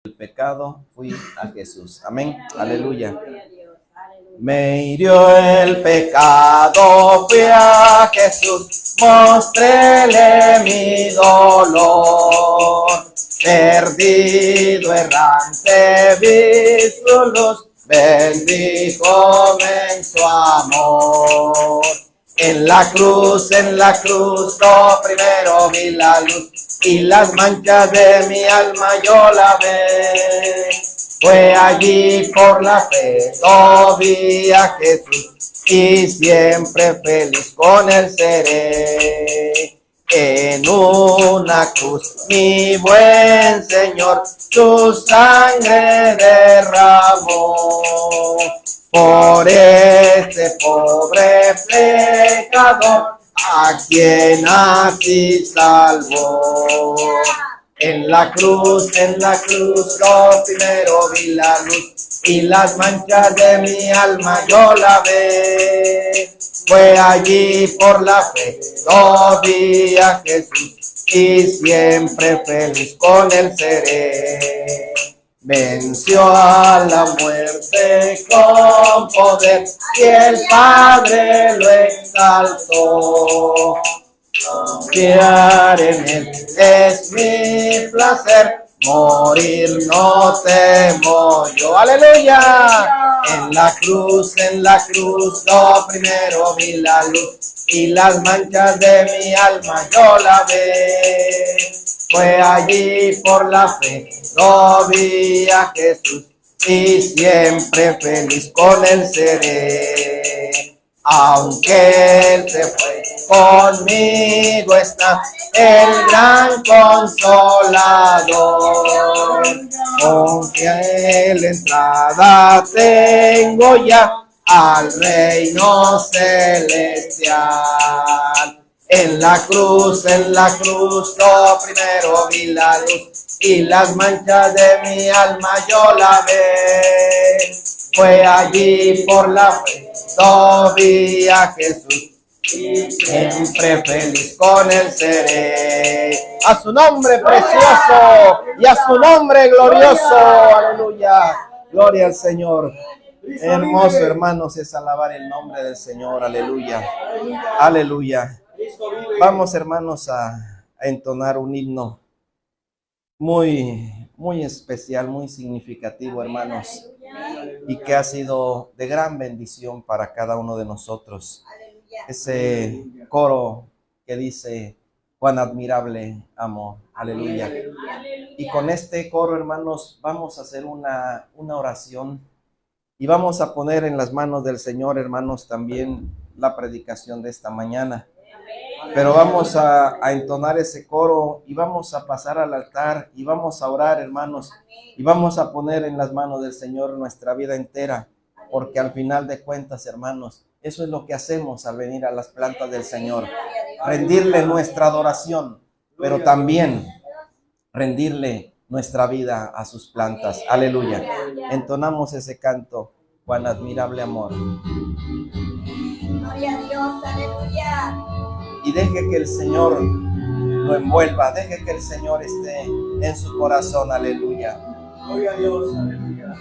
el pecado, fui a Jesús. Amén. Aleluya. Me hirió el pecado, fui a Jesús, mostréle mi dolor. Perdido, errante, vi su luz, bendíjome en su amor. En la cruz, lo primero vi la luz, y las manchas de mi alma yo la ve. Fue allí por la fe, lo vi a Jesús, y siempre feliz con él seré. En una cruz, mi buen Señor, su sangre derramó. Por este pobre pecador, a quien así salvó. En la cruz, lo primero vi la luz, y las manchas de mi alma yo la ve. Fue allí por la fe, lo vi a Jesús, y siempre feliz con él seré. Venció a la muerte con poder, y el Padre lo exaltó. Confiar en él es mi placer, morir no temo yo. ¡Aleluya! En la cruz, lo primero vi la luz, y las manchas de mi alma yo la ve. Fue allí por la fe, lo vi a Jesús, y siempre feliz con él seré. Aunque él se fue, conmigo está el gran consolador. Con fiel entrada tengo ya al reino celestial. En la cruz, lo primero vi la luz, y las manchas de mi alma yo la ve. Fue allí por la fe, lo vi a Jesús, y siempre feliz con él seré. A su nombre precioso y a su nombre glorioso. Aleluya. Gloria al Señor. Hermoso, hermanos, es alabar el nombre del Señor. Aleluya. Aleluya. Vamos, hermanos, a entonar un himno muy especial, muy significativo, hermanos, y que ha sido de gran bendición para cada uno de nosotros. Ese coro que dice: cuán admirable amor. Aleluya. Y con este coro, hermanos, vamos a hacer una oración, y vamos a poner en las manos del Señor, hermanos, también la predicación de esta mañana. Pero vamos a entonar ese coro, y vamos a pasar al altar, y vamos a orar, hermanos, y vamos a poner en las manos del Señor nuestra vida entera, porque al final de cuentas, hermanos, eso es lo que hacemos al venir a las plantas del Señor: rendirle nuestra adoración, pero también rendirle nuestra vida a sus plantas. Aleluya. Entonamos ese canto: cuán admirable amor. Gloria a Dios, aleluya. Y deje que el Señor lo envuelva, deje que el Señor esté en su corazón. Aleluya. Gloria a Dios, aleluya.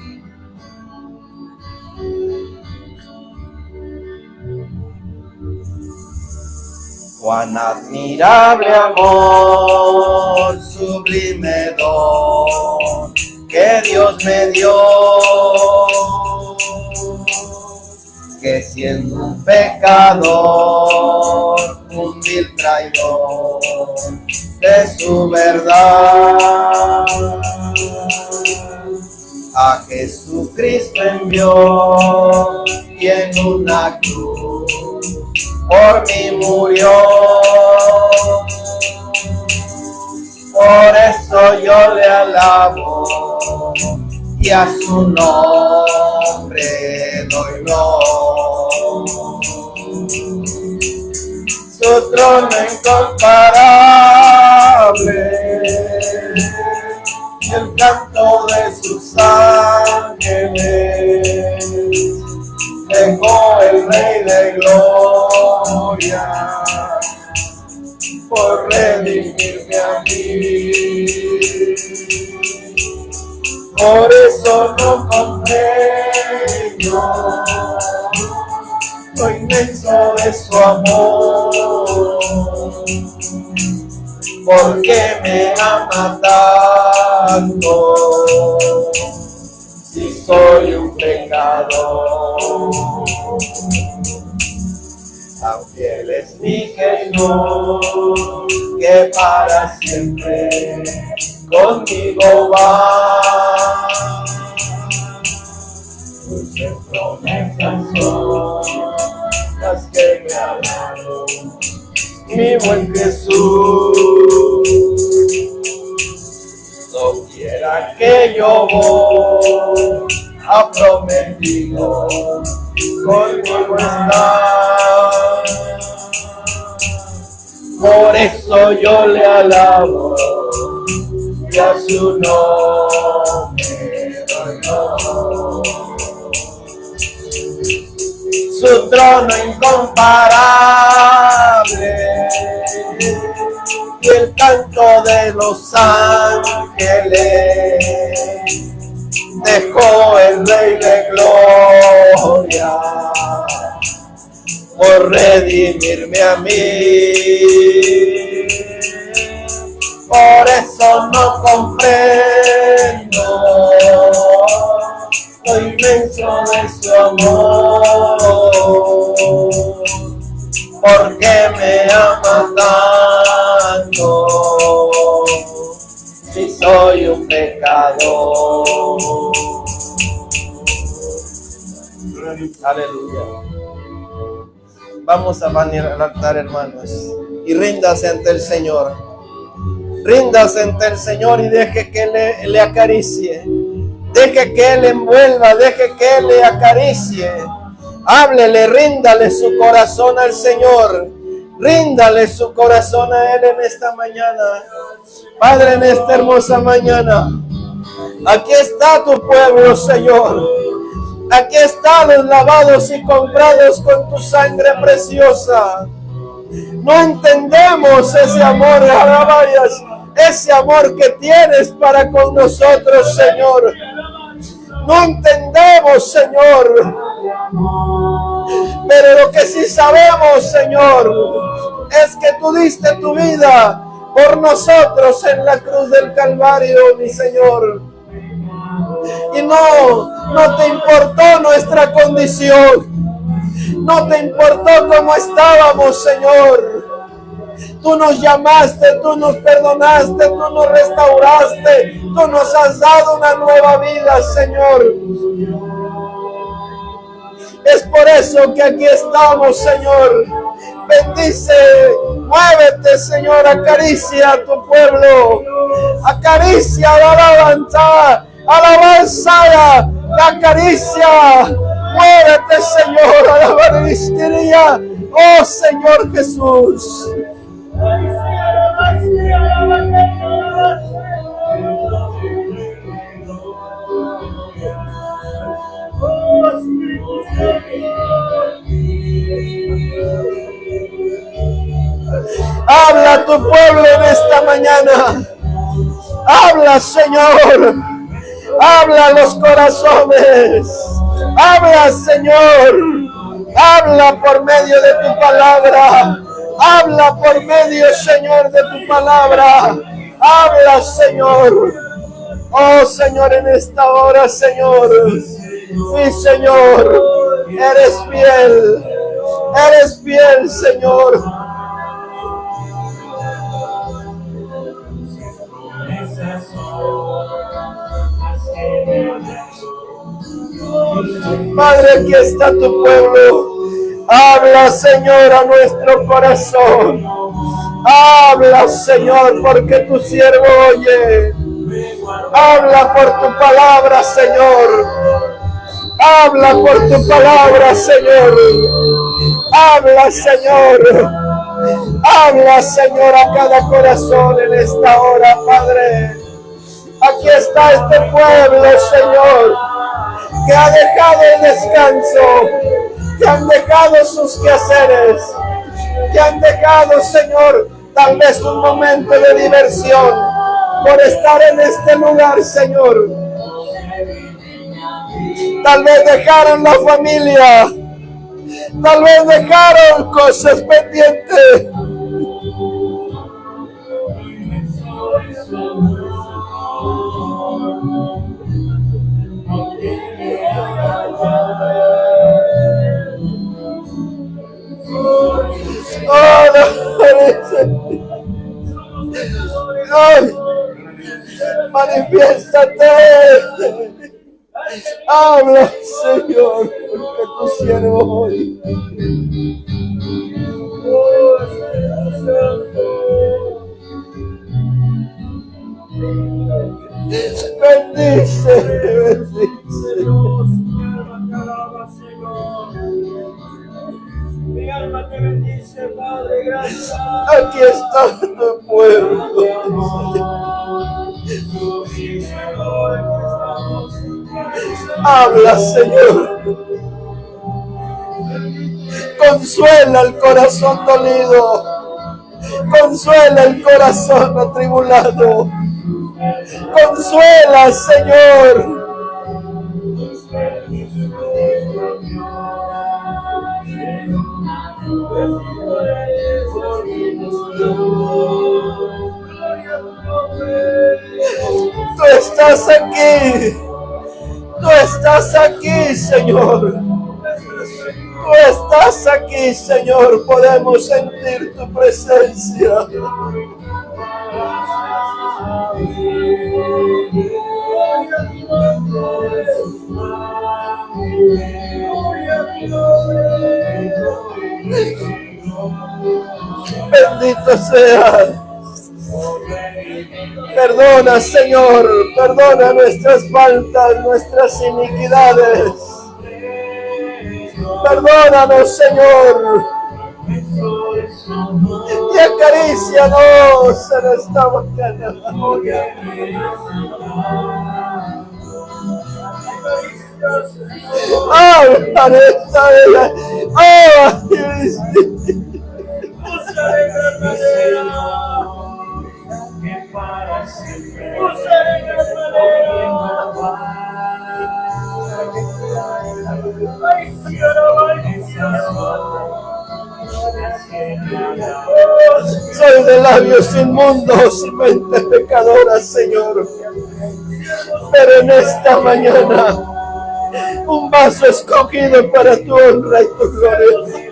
Cuán admirable amor, sublime don que Dios me dio, que siendo un pecador, un vil traidor de su verdad, a Jesucristo envió, y en una cruz por mí murió. Por eso yo le alabo, y a su nombre doy honor. Su trono incomparable, y el canto de sus ángeles, dejó el Rey de Gloria por redimirme a mí. por eso no comprendo lo inmenso de su amor, porque me ama tanto, si soy un pecador. Tan fiel es mi Señor, que para siempre conmigo va. Dulces promesas son las que me ha dado mi buen Jesús. Doquiera que yo voy, ha prometido conmigo está. Por eso yo le alabo y a su nombre doy honor. Su trono incomparable y el canto de los ángeles dejó el Rey de Gloria por redimirme a mí. Por eso no comprendo lo inmenso de su amor, porque me ama tanto, si soy un pecador. Aleluya. Vamos a venir al altar, hermanos, y ríndase ante el Señor. Ríndase ante el Señor y deje que le acaricie. Deje que Él envuelva, deje que Él le acaricie. Háblele, ríndale su corazón al Señor. Ríndale su corazón a Él en esta mañana. Padre, en esta hermosa mañana, aquí está tu pueblo, Señor. Aquí están los lavados y comprados con tu sangre preciosa. No entendemos ese amor, alabayas, ese amor que tienes para con nosotros, Señor. No entendemos, Señor. Pero lo que sí sabemos, Señor, es que tú diste tu vida por nosotros en la cruz del Calvario, mi Señor. Y no te importó nuestra condición. No te importó cómo estábamos, Señor. Tú nos llamaste, tú nos perdonaste, tú nos restauraste, tú nos has dado una nueva vida, Señor. Es por eso que aquí estamos, Señor. Bendice, muévete, Señor, acaricia a tu pueblo. Acaricia la alabanza, acaricia. Muévete, Señor, alabanza. Oh, Señor Jesús. Habla a tu pueblo en esta mañana. Habla, Señor. Habla a los corazones. Habla, Señor. Habla por medio de tu palabra. Habla por medio, Señor, de tu palabra. Habla, Señor. Oh, Señor, en esta hora, Señor. Sí, Señor. Eres fiel. Eres fiel, Señor. Padre, aquí está tu pueblo. Habla, Señor, a nuestro corazón. Habla, Señor, porque tu siervo oye. Habla por tu palabra, Señor. Habla por tu palabra, Señor. Habla, Señor. Habla, Señor, a cada corazón en esta hora, Padre. Aquí está este pueblo, Señor, que ha dejado el descanso, que han dejado sus quehaceres, que han dejado, Señor, tal vez un momento de diversión por estar en este lugar, Señor. Tal vez dejaron la familia. Tal vez dejaron cosas pendientes. Oh, no parece. Ay, manifiéstate. Habla, Señor, porque tu siervo hoy. Bendice, bendice. Mi alma te bendice, Padre, gracias. Aquí está tu pueblo. Habla, Señor. Consuela el corazón dolido. Consuela el corazón atribulado. Consuela, Señor. Tú estás aquí. Tú estás aquí, Señor. Tú estás aquí, Señor. Podemos sentir tu presencia. Bendito sea. Perdona, Señor, perdona nuestras faltas, nuestras iniquidades. Perdónanos, Señor. Y acarícianos en esta mañana. Soy de labios inmundos y mente pecadora, Señor. Pero en esta mañana, un vaso escogido para tu honra y tu gloria.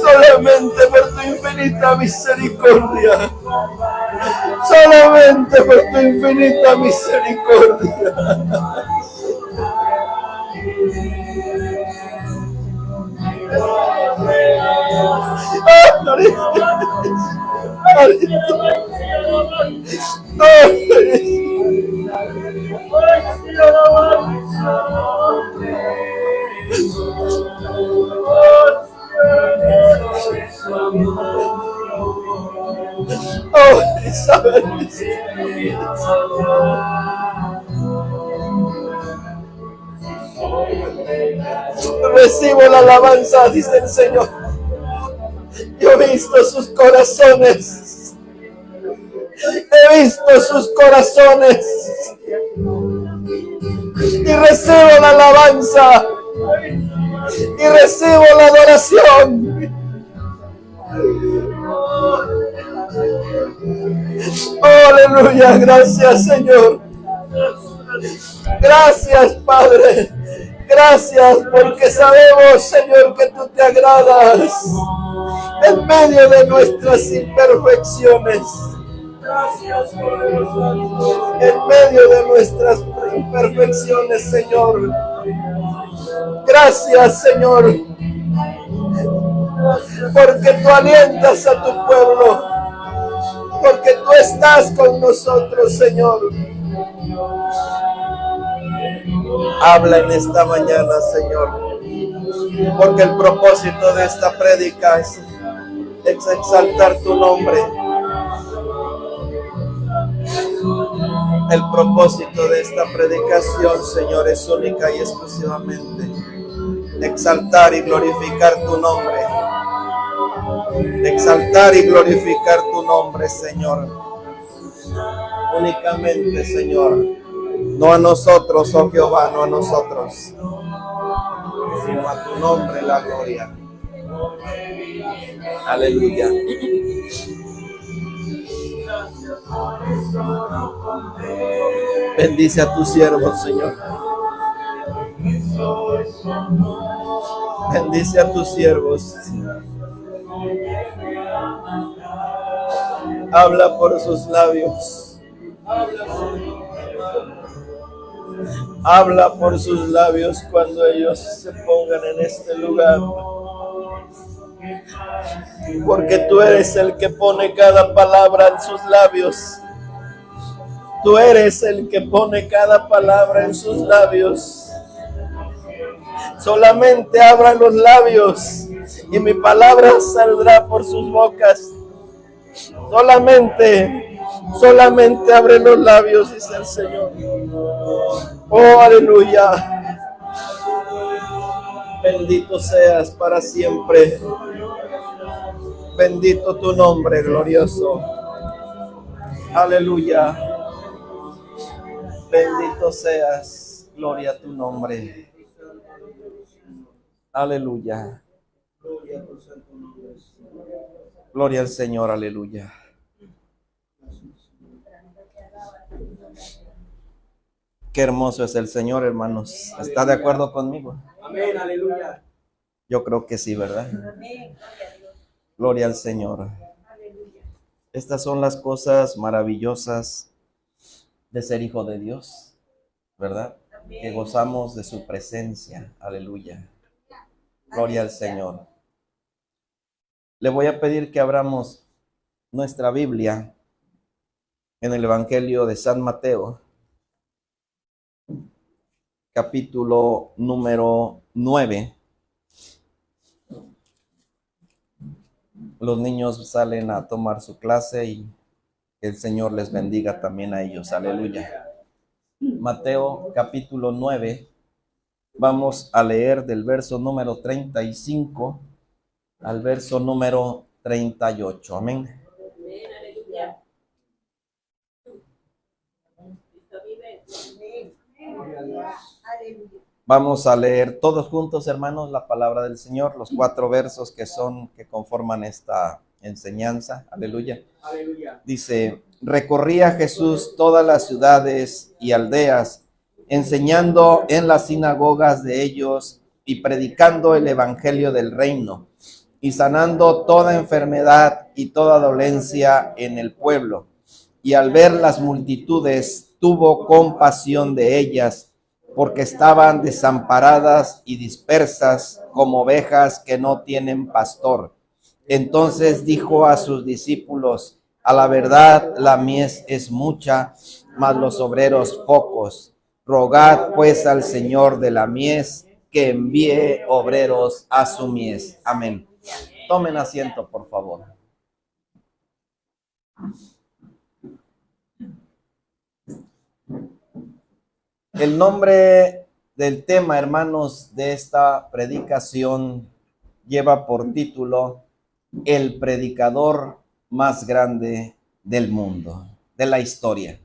Solamente por tu infinita misericordia. Solamente por tu infinita misericordia. Recibo la alabanza, dice el Señor. Yo he visto sus corazones. He visto sus corazones. Y recibo la alabanza. Y recibo la adoración. Oh, aleluya, gracias, Señor. Gracias, Padre. Gracias porque sabemos, Señor, que tú te agradas en medio de nuestras imperfecciones. En medio de nuestras imperfecciones, Señor. Gracias, Señor, porque tú alientas a tu pueblo, porque tú estás con nosotros, Señor. Habla en esta mañana, Señor, porque el propósito de esta prédica es exaltar tu nombre. El propósito de esta predicación, Señor, es única y exclusivamente de exaltar y glorificar tu nombre, de exaltar y glorificar tu nombre, Señor. Únicamente, Señor, no a nosotros, oh Jehová, no a nosotros, sino a tu nombre la gloria. Aleluya. Bendice a tus siervos, Señor. Bendice a tus siervos. Habla por sus labios. Habla por sus labios cuando ellos se pongan en este lugar. Porque tú eres el que pone cada palabra en sus labios. Tú eres el que pone cada palabra en sus labios. Solamente abran los labios y mi palabra saldrá por sus bocas. Solamente abre los labios, dice el Señor. Oh, aleluya. Bendito seas para siempre. Bendito tu nombre, glorioso. Aleluya. Bendito seas. Gloria a tu nombre. Aleluya. Gloria al Señor, aleluya. Qué hermoso es el Señor, hermanos. ¿Está de acuerdo conmigo? Amén, aleluya. Yo creo que sí, ¿verdad? Gloria al Señor. Estas son las cosas maravillosas de ser hijo de Dios, ¿verdad? Que gozamos de su presencia. Aleluya. Gloria al Señor. Le voy a pedir que abramos nuestra Biblia en el Evangelio de San Mateo, capítulo número 9. Los niños salen a tomar su clase y que el Señor les bendiga también a ellos. Aleluya. Mateo capítulo 9. Vamos a leer del verso número 35 al verso número 38. Amén. Vamos a leer todos juntos, hermanos, la palabra del Señor, los 4 versos que conforman esta enseñanza. Aleluya. Aleluya. Dice: recorría Jesús todas las ciudades y aldeas, enseñando en las sinagogas de ellos y predicando el evangelio del reino, y sanando toda enfermedad y toda dolencia en el pueblo. Y al ver las multitudes, tuvo compasión de ellas, porque estaban desamparadas y dispersas como ovejas que no tienen pastor. Entonces dijo a sus discípulos: a la verdad la mies es mucha, mas los obreros pocos. Rogad pues al Señor de la mies que envíe obreros a su mies. Amén. Tomen asiento, por favor. El nombre del tema, hermanos, de esta predicación lleva por título: el predicador más grande del mundo, de la historia.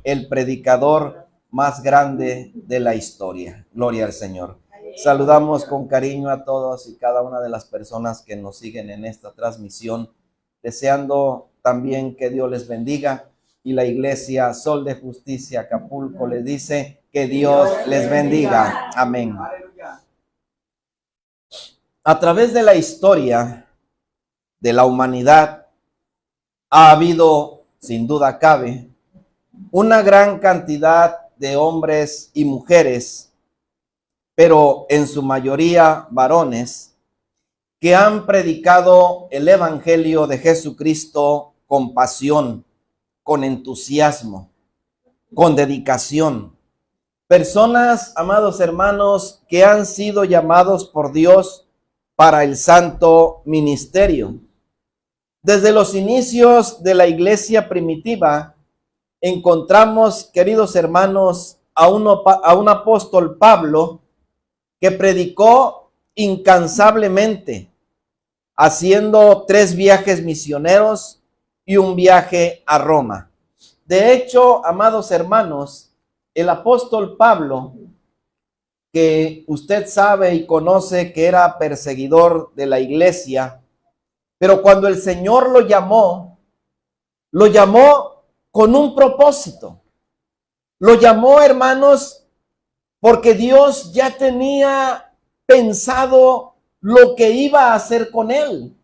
El predicador más grande de la historia. Gloria al Señor. Saludamos con cariño a todos y cada una de las personas que nos siguen en esta transmisión, deseando también que Dios les bendiga. Y la iglesia Sol de Justicia Acapulco les dice: que Dios les bendiga. Amén. A través de la historia de la humanidad ha habido, sin duda cabe, una gran cantidad de hombres y mujeres, pero en su mayoría varones, que han predicado el evangelio de Jesucristo con pasión, con entusiasmo, con dedicación. Personas, amados hermanos, que han sido llamados por Dios para el santo ministerio. Desde los inicios de la iglesia primitiva, encontramos, queridos hermanos, a un apóstol Pablo, que predicó incansablemente, haciendo 3 viajes misioneros y un viaje a Roma. De hecho, amados hermanos, el apóstol Pablo, que usted sabe y conoce que era perseguidor de la iglesia, pero cuando el Señor lo llamó con un propósito. Lo llamó, hermanos, porque Dios ya tenía pensado lo que iba a hacer con él.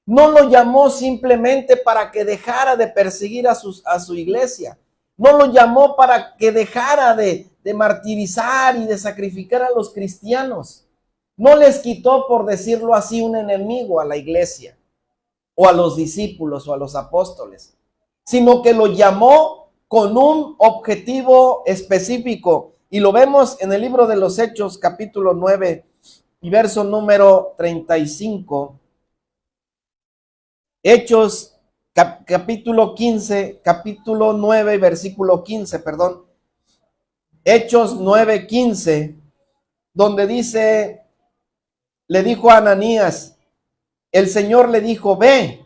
No lo llamó simplemente para que dejara de perseguir a su iglesia. No lo llamó para que dejara de martirizar y de sacrificar a los cristianos. No les quitó, por decirlo así, un enemigo a la iglesia, o a los discípulos, o a los apóstoles, sino que lo llamó con un objetivo específico. Y lo vemos en el libro de los Hechos, capítulo 9, y verso número 35. Hechos, capítulo 15, capítulo 9, versículo 15, perdón. Hechos 9, 15, donde dice, le dijo a Ananías, el Señor le dijo, ve,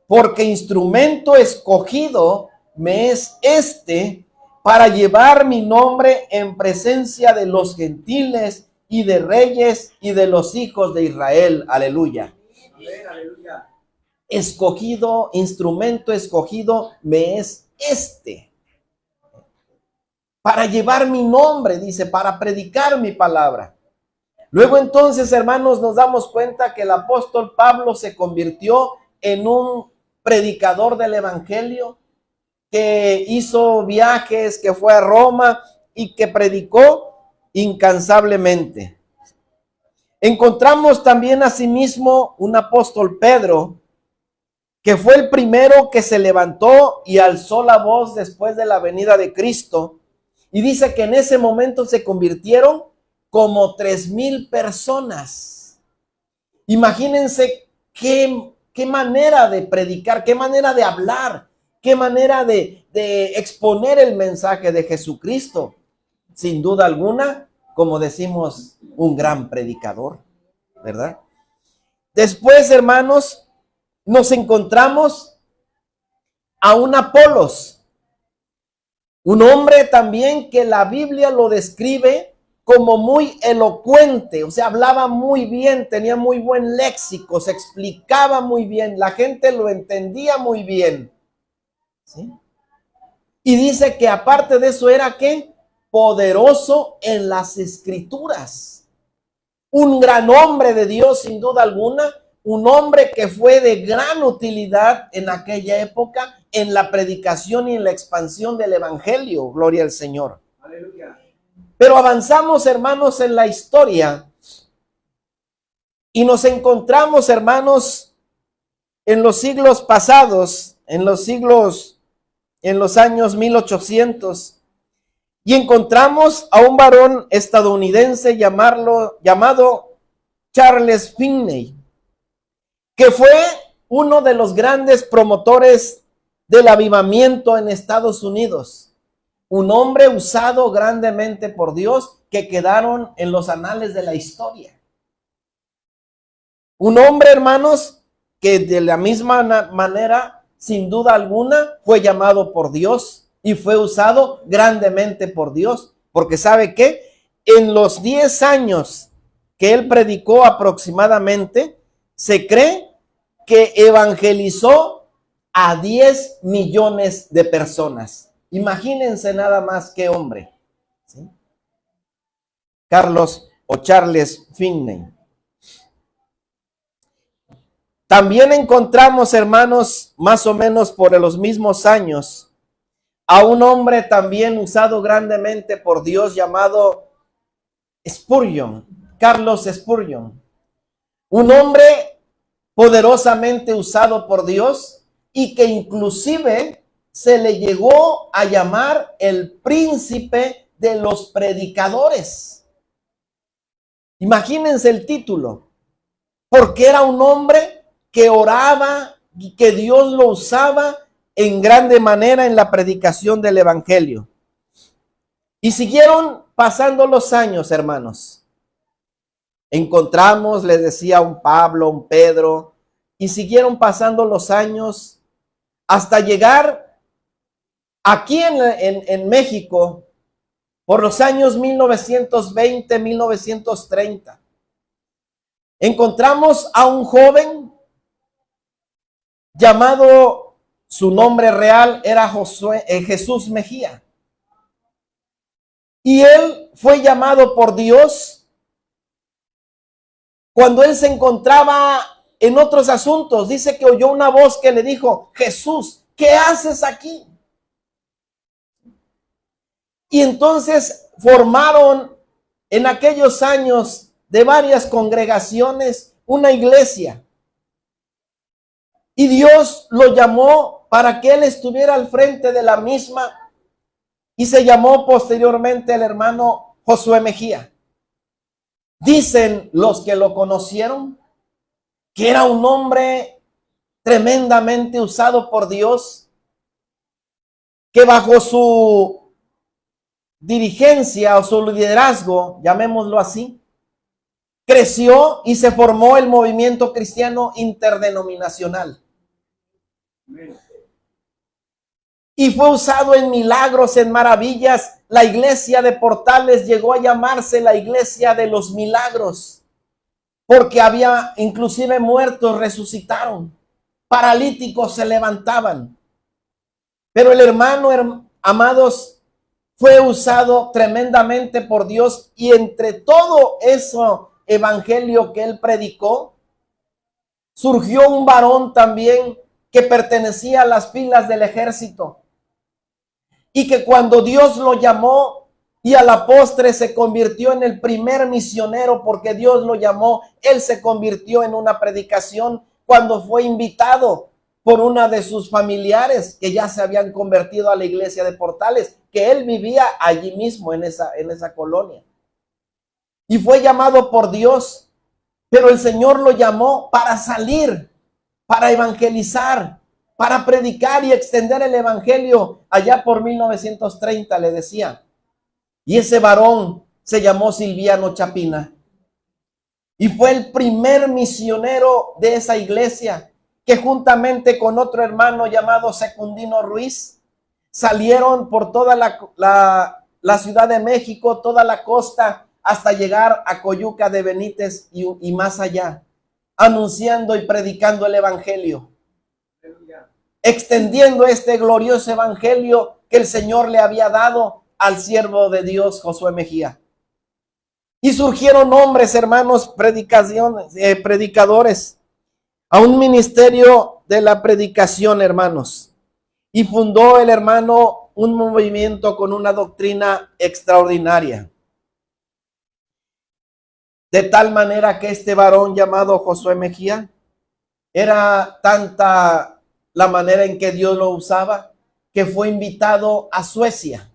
porque instrumento escogido me es este para llevar mi nombre en presencia de los gentiles y de reyes y de los hijos de Israel. Aleluya. Amén, aleluya. Escogido, instrumento escogido me es este. Para llevar mi nombre, dice, para predicar mi palabra. Luego entonces, hermanos, nos damos cuenta que el apóstol Pablo se convirtió en un predicador del evangelio, que hizo viajes, que fue a Roma y que predicó incansablemente. Encontramos también asimismo un apóstol Pedro, que fue el primero que se levantó y alzó la voz después de la venida de Cristo. Y dice que en ese momento se convirtieron como 3,000 personas. Imagínense qué manera de predicar, qué manera de hablar, qué manera de exponer el mensaje de Jesucristo. Sin duda alguna, como decimos, un gran predicador, ¿verdad? Después, hermanos, nos encontramos a un Apolos, un hombre también que la Biblia lo describe como muy elocuente, o sea, hablaba muy bien, tenía muy buen léxico, se explicaba muy bien, la gente lo entendía muy bien, ¿sí? Y dice que aparte de eso era, ¿qué? Poderoso en las escrituras. Un gran hombre de Dios, sin duda alguna, un hombre que fue de gran utilidad en aquella época en la predicación y en la expansión del evangelio. Gloria al Señor. Aleluya. Pero avanzamos, hermanos, en la historia y nos encontramos, hermanos, en los siglos pasados, en los años 1800, y encontramos a un varón estadounidense llamado Charles Finney, que fue uno de los grandes promotores del avivamiento en Estados Unidos. Un hombre usado grandemente por Dios, que quedaron en los anales de la historia. Un hombre, hermanos, que de la misma manera, sin duda alguna, fue llamado por Dios y fue usado grandemente por Dios. Porque ¿sabe qué? En los 10 años que él predicó aproximadamente, se cree que evangelizó a 10 millones de personas. Imagínense nada más qué hombre, ¿sí? Carlos o Charles Finney. También encontramos, hermanos, más o menos por los mismos años, a un hombre también usado grandemente por Dios llamado Spurgeon, Carlos Spurgeon. Un hombre poderosamente usado por Dios y que inclusive se le llegó a llamar el príncipe de los predicadores. Imagínense el título, porque era un hombre que oraba y que Dios lo usaba en grande manera en la predicación del evangelio. Y siguieron pasando los años, hermanos. Encontramos, les decía, un Pablo, un Pedro, y siguieron pasando los años hasta llegar aquí en México por los años 1920, 1930. Encontramos a un joven llamado, su nombre real era Jesús Mejía. Y él fue llamado por Dios cuando él se encontraba en otros asuntos. Dice que oyó una voz que le dijo: Jesús, ¿qué haces aquí? Y entonces formaron en aquellos años de varias congregaciones una iglesia. Y Dios lo llamó para que él estuviera al frente de la misma. Y se llamó posteriormente el hermano Josué Mejía. Dicen los que lo conocieron que era un hombre tremendamente usado por Dios, que bajo su dirigencia o su liderazgo, llamémoslo así, creció y se formó el movimiento cristiano interdenominacional. Y fue usado en milagros, en maravillas. La iglesia de Portales llegó a llamarse la iglesia de los milagros, porque había inclusive muertos resucitaron, paralíticos se levantaban. Pero el hermano, amados, fue usado tremendamente por Dios, y entre todo eso evangelio que él predicó, surgió un varón también que pertenecía a las filas del ejército, y que cuando Dios lo llamó y a la postre se convirtió en el primer misionero, porque Dios lo llamó, él se convirtió en una predicación cuando fue invitado por una de sus familiares que ya se habían convertido a la iglesia de Portales, que él vivía allí mismo en esa colonia. Y fue llamado por Dios, pero el Señor lo llamó para salir, para evangelizar, para predicar y extender el evangelio allá por 1930, le decía. Y ese varón se llamó Silviano Chapina. Y fue el primer misionero de esa iglesia, que juntamente con otro hermano llamado Secundino Ruiz, salieron por toda la Ciudad de México, toda la costa, hasta llegar a Coyuca de Benítez y más allá, anunciando y predicando el evangelio, extendiendo este glorioso evangelio que el Señor le había dado al siervo de Dios, Josué Mejía. Y surgieron hombres, hermanos, predicadores, a un ministerio de la predicación, hermanos. Y fundó el hermano un movimiento con una doctrina extraordinaria. De tal manera que este varón llamado Josué Mejía, era tanta la manera en que Dios lo usaba, que fue invitado a Suecia.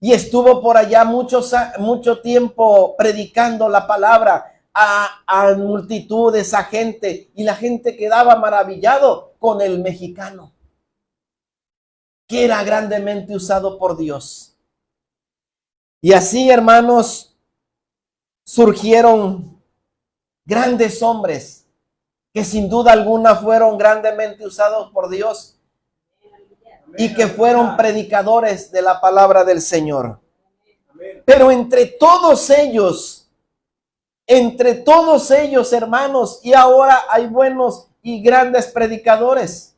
Y estuvo por allá mucho tiempo predicando la palabra a multitudes, a gente, y la gente quedaba maravillado con el mexicano, que era grandemente usado por Dios. Y así, hermanos, surgieron grandes hombres que sin duda alguna fueron grandemente usados por Dios y que fueron predicadores de la palabra del Señor. Pero entre todos ellos, hermanos, y ahora hay buenos y grandes predicadores.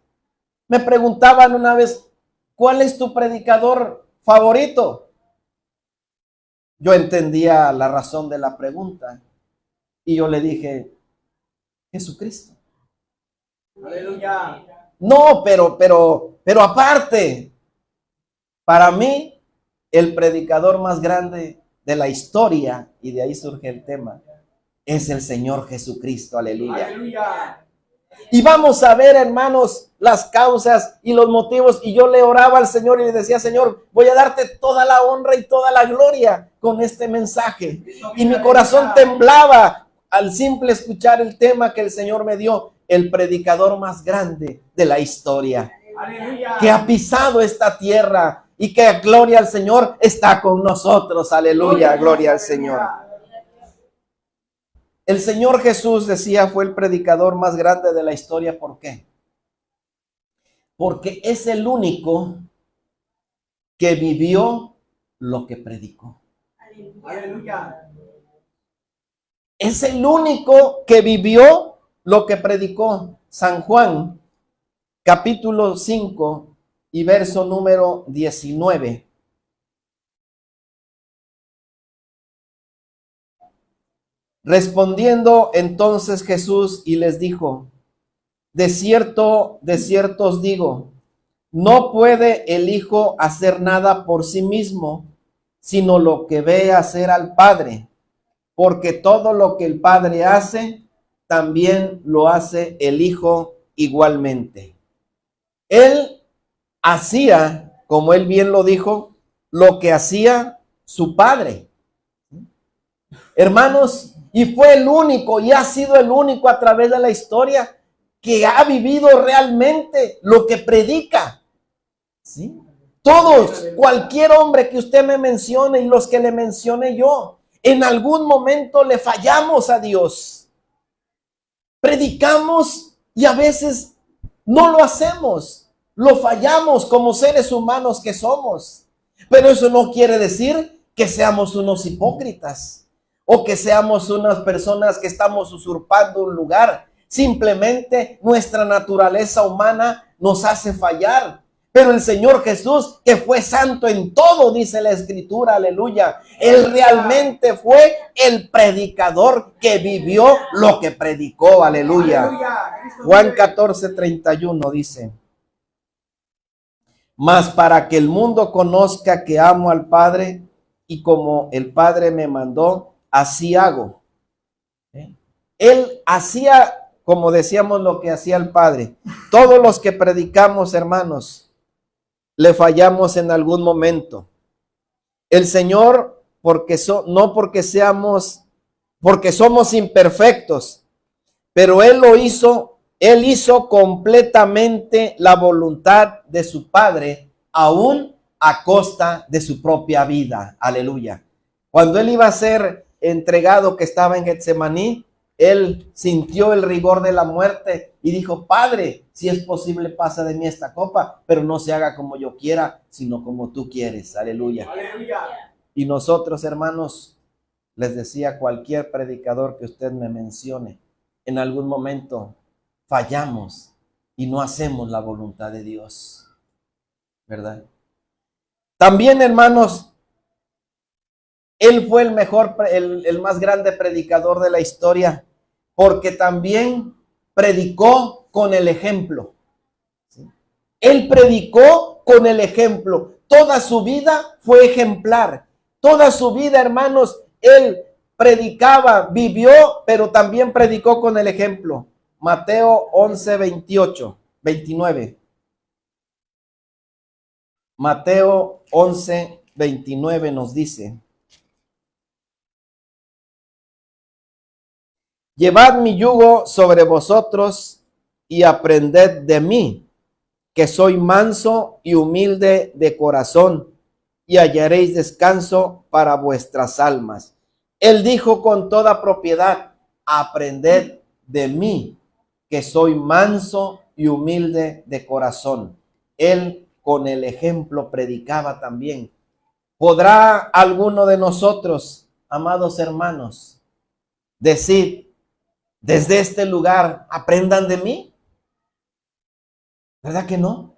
Me preguntaban una vez, ¿cuál es tu predicador favorito? Yo entendía la razón de la pregunta y yo le dije, Jesucristo. Aleluya. No, pero aparte, para mí, el predicador más grande de la historia, y de ahí surge el tema, es el Señor Jesucristo. Aleluya. Aleluya. Y vamos a ver, hermanos, las causas y los motivos. Y yo le oraba al Señor y le decía, Señor, voy a darte toda la honra y toda la gloria con este mensaje. Y mi corazón temblaba al simple escuchar el tema que el Señor me dio, el predicador más grande de la historia, Aleluya. que ha pisado esta tierra y que, gloria al Señor, está con nosotros. Aleluya, gloria al Señor. El Señor Jesús, decía, fue el predicador más grande de la historia. ¿Por qué? Porque es el único que vivió lo que predicó. Aleluya. Es el único que vivió lo que predicó. San Juan, capítulo 5 y verso número 19. Respondiendo entonces Jesús y les dijo: de cierto os digo, no puede el Hijo hacer nada por sí mismo, sino lo que ve hacer al Padre, porque todo lo que el Padre hace, también lo hace el Hijo igualmente. Él hacía, como él bien lo dijo, lo que hacía su Padre. Hermanos, y fue el único, y ha sido el único a través de la historia, que ha vivido realmente lo que predica. ¿Sí? Todos, cualquier hombre que usted me mencione y los que le mencione yo, en algún momento le fallamos a Dios. Predicamos y a veces no lo hacemos. Lo fallamos como seres humanos que somos. Pero eso no quiere decir que seamos unos hipócritas o que seamos unas personas que estamos usurpando un lugar. Simplemente nuestra naturaleza humana nos hace fallar. Pero el Señor Jesús, que fue santo en todo, dice la Escritura, aleluya. Él realmente fue el predicador que vivió lo que predicó, aleluya. Juan 14:31 dice: mas para que el mundo conozca que amo al Padre, y como el Padre me mandó, así hago. Él hacía, como decíamos, lo que hacía el Padre. Todos los que predicamos, hermanos, le fallamos en algún momento. El Señor, no porque somos imperfectos, pero Él hizo completamente la voluntad de su Padre, aún a costa de su propia vida. Aleluya. Cuando Él iba a ser entregado, que estaba en Getsemaní, Él sintió el rigor de la muerte y dijo: Padre, si es posible, pasa de mí esta copa, pero no se haga como yo quiera, sino como tú quieres. Aleluya. Aleluya. Y nosotros, hermanos, les decía, cualquier predicador que usted me mencione, en algún momento fallamos y no hacemos la voluntad de Dios, ¿verdad? También, hermanos, Él fue el más grande predicador de la historia, porque también predicó con el ejemplo. ¿Sí? Él predicó con el ejemplo. Toda su vida fue ejemplar. Toda su vida, hermanos, Él predicaba, vivió, pero también predicó con el ejemplo. Mateo 11:29. Mateo 11:29 nos dice: llevad mi yugo sobre vosotros y aprended de mí, que soy manso y humilde de corazón, y hallaréis descanso para vuestras almas. Él dijo con toda propiedad: aprended de mí, que soy manso y humilde de corazón. Él con el ejemplo predicaba también. ¿Podrá alguno de nosotros, amados hermanos, decir desde este lugar: aprendan de mí? ¿Verdad que no?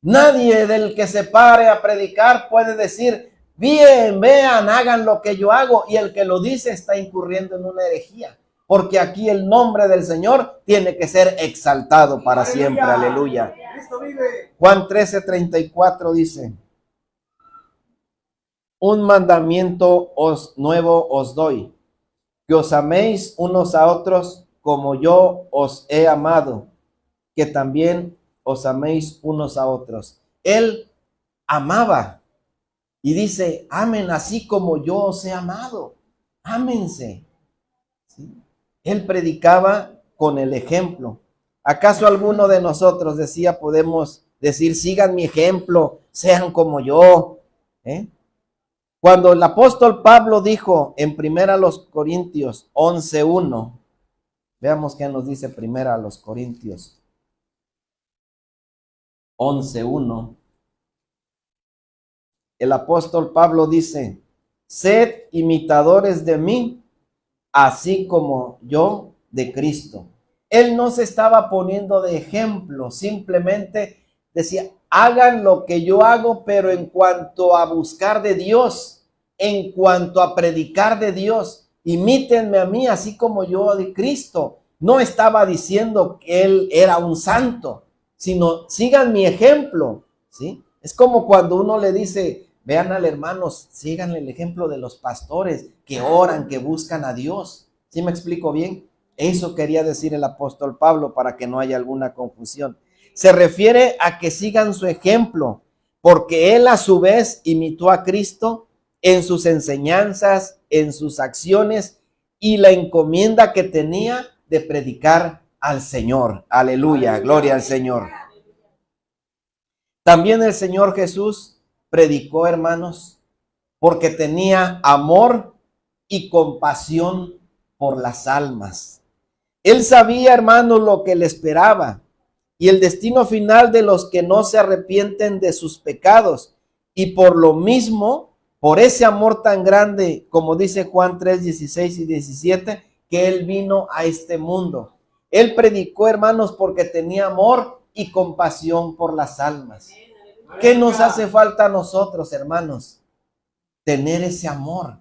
Nadie del que se pare a predicar puede decir: bien, vean, hagan lo que yo hago. Y el que lo dice está incurriendo en una herejía. Porque aquí el nombre del Señor tiene que ser exaltado para siempre. Aleluya. Cristo vive. Juan 13:34 dice: un mandamiento nuevo os doy, que os améis unos a otros como yo os he amado, que también os améis unos a otros. Él amaba y dice: amen así como yo os he amado. Ámense. ¿Sí? Él predicaba con el ejemplo. ¿Acaso alguno de nosotros, decía, podemos decir: sigan mi ejemplo, sean como yo? Cuando el apóstol Pablo dijo en 1 Corintios 11:1, veamos qué nos dice 1 Corintios 11:1. El apóstol Pablo dice: sed imitadores de mí, así como yo de Cristo. Él no se estaba poniendo de ejemplo, simplemente decía, hagan lo que yo hago, pero en cuanto a buscar de Dios, en cuanto a predicar de Dios, imítenme a mí, así como yo de Cristo. No estaba diciendo que él era un santo, sino sigan mi ejemplo, ¿sí? Es como cuando uno le dice, vean al hermano, sigan el ejemplo de los pastores que oran, que buscan a Dios. ¿Sí me explico bien? Eso quería decir el apóstol Pablo para que no haya alguna confusión. Se refiere a que sigan su ejemplo, porque él a su vez imitó a Cristo en sus enseñanzas, en sus acciones y la encomienda que tenía de predicar al Señor. Aleluya, gloria al Señor. También el Señor Jesús predicó, hermanos, porque tenía amor y compasión por las almas. Él sabía, hermanos, lo que le esperaba y el destino final de los que no se arrepienten de sus pecados. Y por lo mismo, por ese amor tan grande, como dice Juan 3:16 y 17, que Él vino a este mundo. Él predicó, hermanos, porque tenía amor y compasión por las almas. ¿Qué nos hace falta a nosotros, hermanos? Tener ese amor,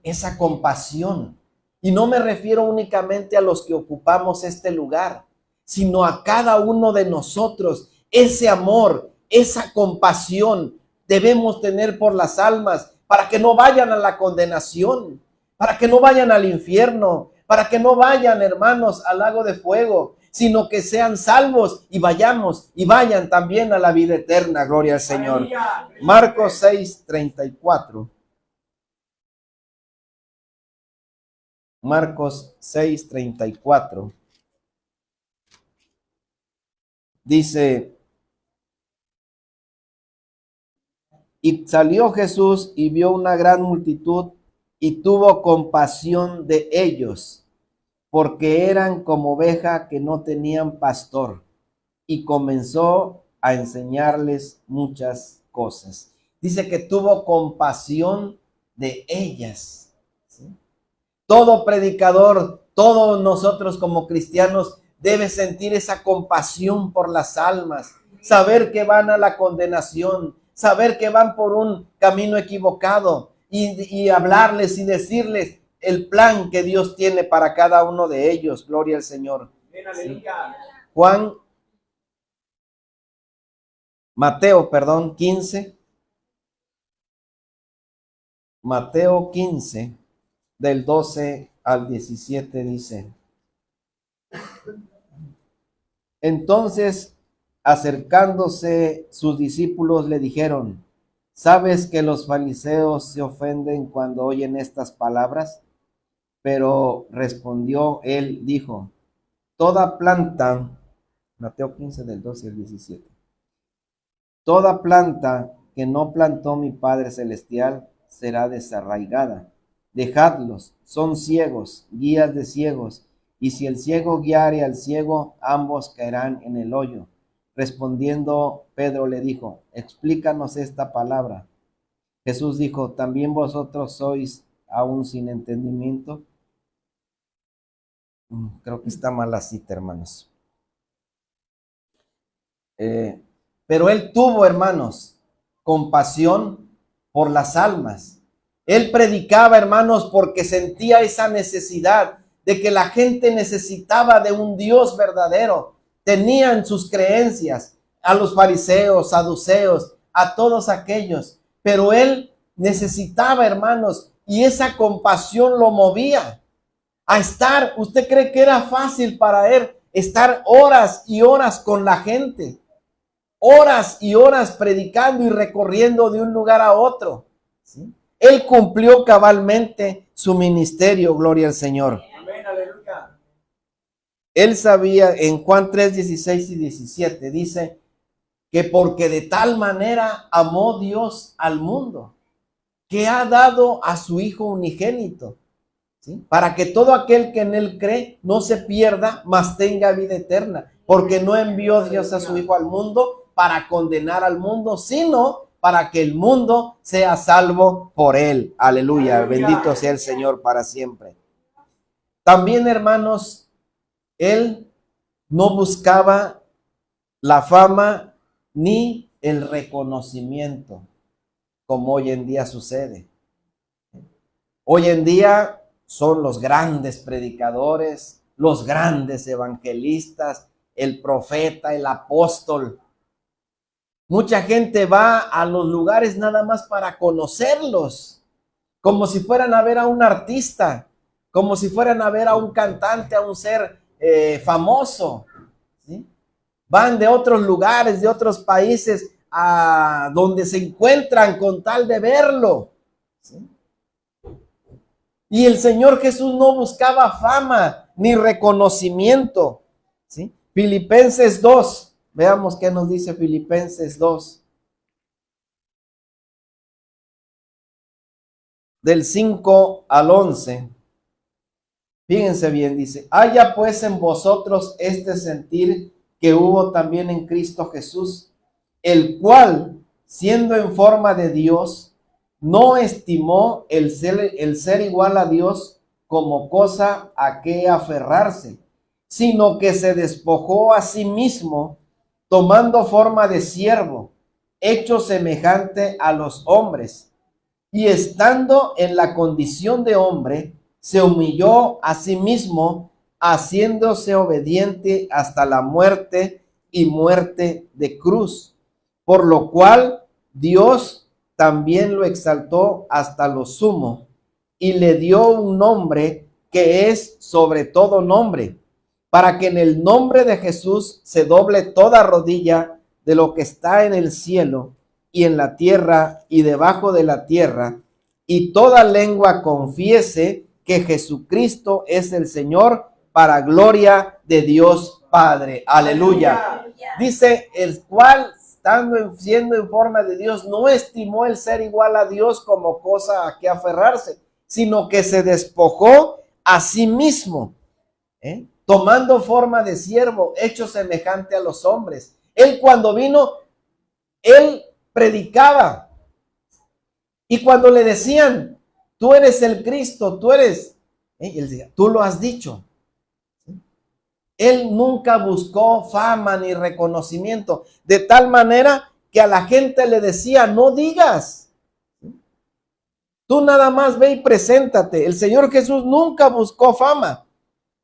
esa compasión. Y no me refiero únicamente a los que ocupamos este lugar, sino a cada uno de nosotros. Ese amor, esa compasión debemos tener por las almas para que no vayan a la condenación, para que no vayan al infierno, para que no vayan, hermanos, al lago de fuego, sino que sean salvos y vayan también a la vida eterna. Gloria al Señor. Marcos 6:34. Marcos 6:34. Dice, y salió Jesús y vio una gran multitud y tuvo compasión de ellos, porque eran como oveja que no tenían pastor, y comenzó a enseñarles muchas cosas. Dice que tuvo compasión de ellas, ¿sí? Todo predicador, todos nosotros como cristianos debe sentir esa compasión por las almas, saber que van a la condenación, saber que van por un camino equivocado y hablarles y decirles el plan que Dios tiene para cada uno de ellos. Gloria al Señor. ¿Sí? Mateo 15. Mateo 15, del 12 al 17 dice: entonces, acercándose sus discípulos le dijeron, ¿sabes que los fariseos se ofenden cuando oyen estas palabras? Pero respondió él, dijo, toda planta, Mateo 15 del 12 al 17, toda planta que no plantó mi Padre Celestial será desarraigada. Dejadlos, son ciegos, guías de ciegos, y si el ciego guiare al ciego, ambos caerán en el hoyo. Respondiendo Pedro le dijo, explícanos esta palabra. Jesús dijo, ¿también vosotros sois aún sin entendimiento? Creo que está mal la cita, hermanos. Pero él tuvo, hermanos, compasión por las almas. Él predicaba, hermanos, porque sentía esa necesidad de que la gente necesitaba de un Dios verdadero. Tenían sus creencias, a los fariseos, saduceos, a todos aquellos. Pero él necesitaba, hermanos, y esa compasión lo movía a estar. ¿Usted cree que era fácil para él estar horas y horas con la gente? Horas y horas predicando y recorriendo de un lugar a otro, ¿sí? Él cumplió cabalmente su ministerio, gloria al Señor. Amén, aleluya. Él sabía, en Juan 3:16 y 17, dice que porque de tal manera amó Dios al mundo, que ha dado a su Hijo unigénito, ¿sí? Para que todo aquel que en Él cree no se pierda, mas tenga vida eterna. Porque no envió Dios a su Hijo al mundo para condenar al mundo, sino para que el mundo sea salvo por Él. Aleluya. Bendito sea el Señor para siempre. También, hermanos, Él no buscaba la fama ni el reconocimiento, como hoy en día sucede. Hoy en día son los grandes predicadores, los grandes evangelistas, el profeta, el apóstol. Mucha gente va a los lugares nada más para conocerlos, como si fueran a ver a un artista, como si fueran a ver a un cantante, a un ser famoso, ¿sí? Van de otros lugares, de otros países, a donde se encuentran con tal de verlo, ¿sí? Y el Señor Jesús no buscaba fama ni reconocimiento, ¿sí? Filipenses 2, veamos qué nos dice Filipenses 2. Del 5 al 11. Fíjense bien, dice: haya pues en vosotros este sentir que hubo también en Cristo Jesús, el cual, siendo en forma de Dios, no estimó el ser igual a Dios como cosa a que aferrarse, sino que se despojó a sí mismo, tomando forma de siervo, hecho semejante a los hombres, y estando en la condición de hombre, se humilló a sí mismo, haciéndose obediente hasta la muerte y muerte de cruz, por lo cual Dios también lo exaltó hasta lo sumo y le dio un nombre que es sobre todo nombre, para que en el nombre de Jesús se doble toda rodilla de lo que está en el cielo y en la tierra y debajo de la tierra, y toda lengua confiese que Jesucristo es el Señor, para gloria de Dios Padre. Aleluya. Dice: el cual, siendo en forma de Dios, no estimó el ser igual a Dios como cosa a que aferrarse, sino que se despojó a sí mismo, tomando forma de siervo, hecho semejante a los hombres. Él, cuando vino, él predicaba. Y cuando le decían: tú eres el Cristo, tú eres, él decía: tú lo has dicho. Él nunca buscó fama ni reconocimiento, de tal manera que a la gente le decía: no digas, tú nada más ve y preséntate. El Señor Jesús nunca buscó fama,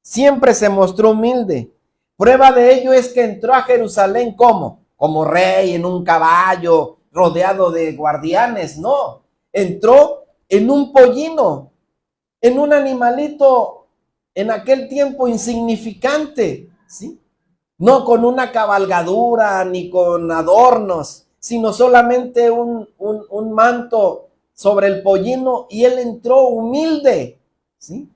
siempre se mostró humilde. Prueba de ello es que entró a Jerusalén como rey en un caballo, rodeado de guardianes. No, entró en un pollino, en un animalito en aquel tiempo insignificante, ¿sí? No con una cabalgadura ni con adornos, sino solamente un manto sobre el pollino, y él entró humilde, ¿sí?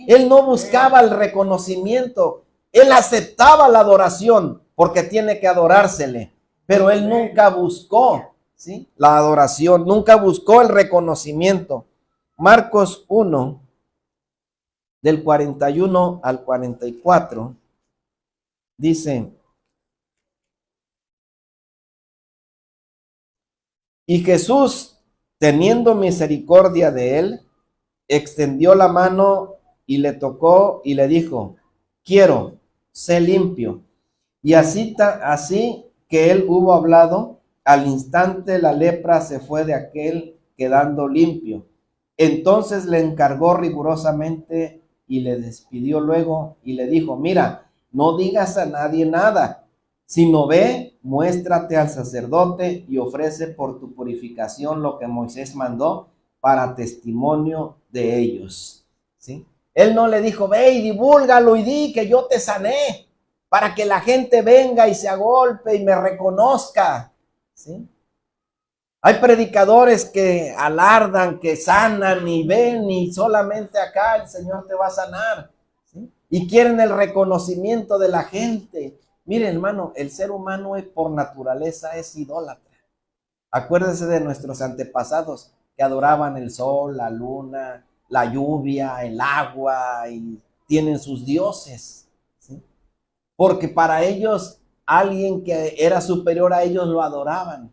Él no buscaba el reconocimiento, él aceptaba la adoración porque tiene que adorársele, pero él nunca buscó, ¿sí?, la adoración, nunca buscó el reconocimiento. Marcos 1, del 41 al 44, dice: y Jesús, teniendo misericordia de él, extendió la mano y le tocó y le dijo: quiero, sé limpio. Y así que él hubo hablado, al instante la lepra se fue de aquel, quedando limpio. Entonces le encargó rigurosamente y le despidió luego y le dijo: mira, no digas a nadie nada, sino ve, muéstrate al sacerdote y ofrece por tu purificación lo que Moisés mandó para testimonio de ellos, ¿sí? Él no le dijo: ve y divúlgalo y di que yo te sané, para que la gente venga y se agolpe y me reconozca, ¿sí? Hay predicadores que alardan, que sanan y ven, y solamente acá el Señor te va a sanar, ¿sí? Y quieren el reconocimiento de la gente. Miren, hermano, el ser humano por naturaleza es idólatra. Acuérdense de nuestros antepasados. que adoraban el sol, la luna, la lluvia, el agua, y tienen sus dioses, ¿sí? Porque para ellos, alguien que era superior a ellos lo adoraban.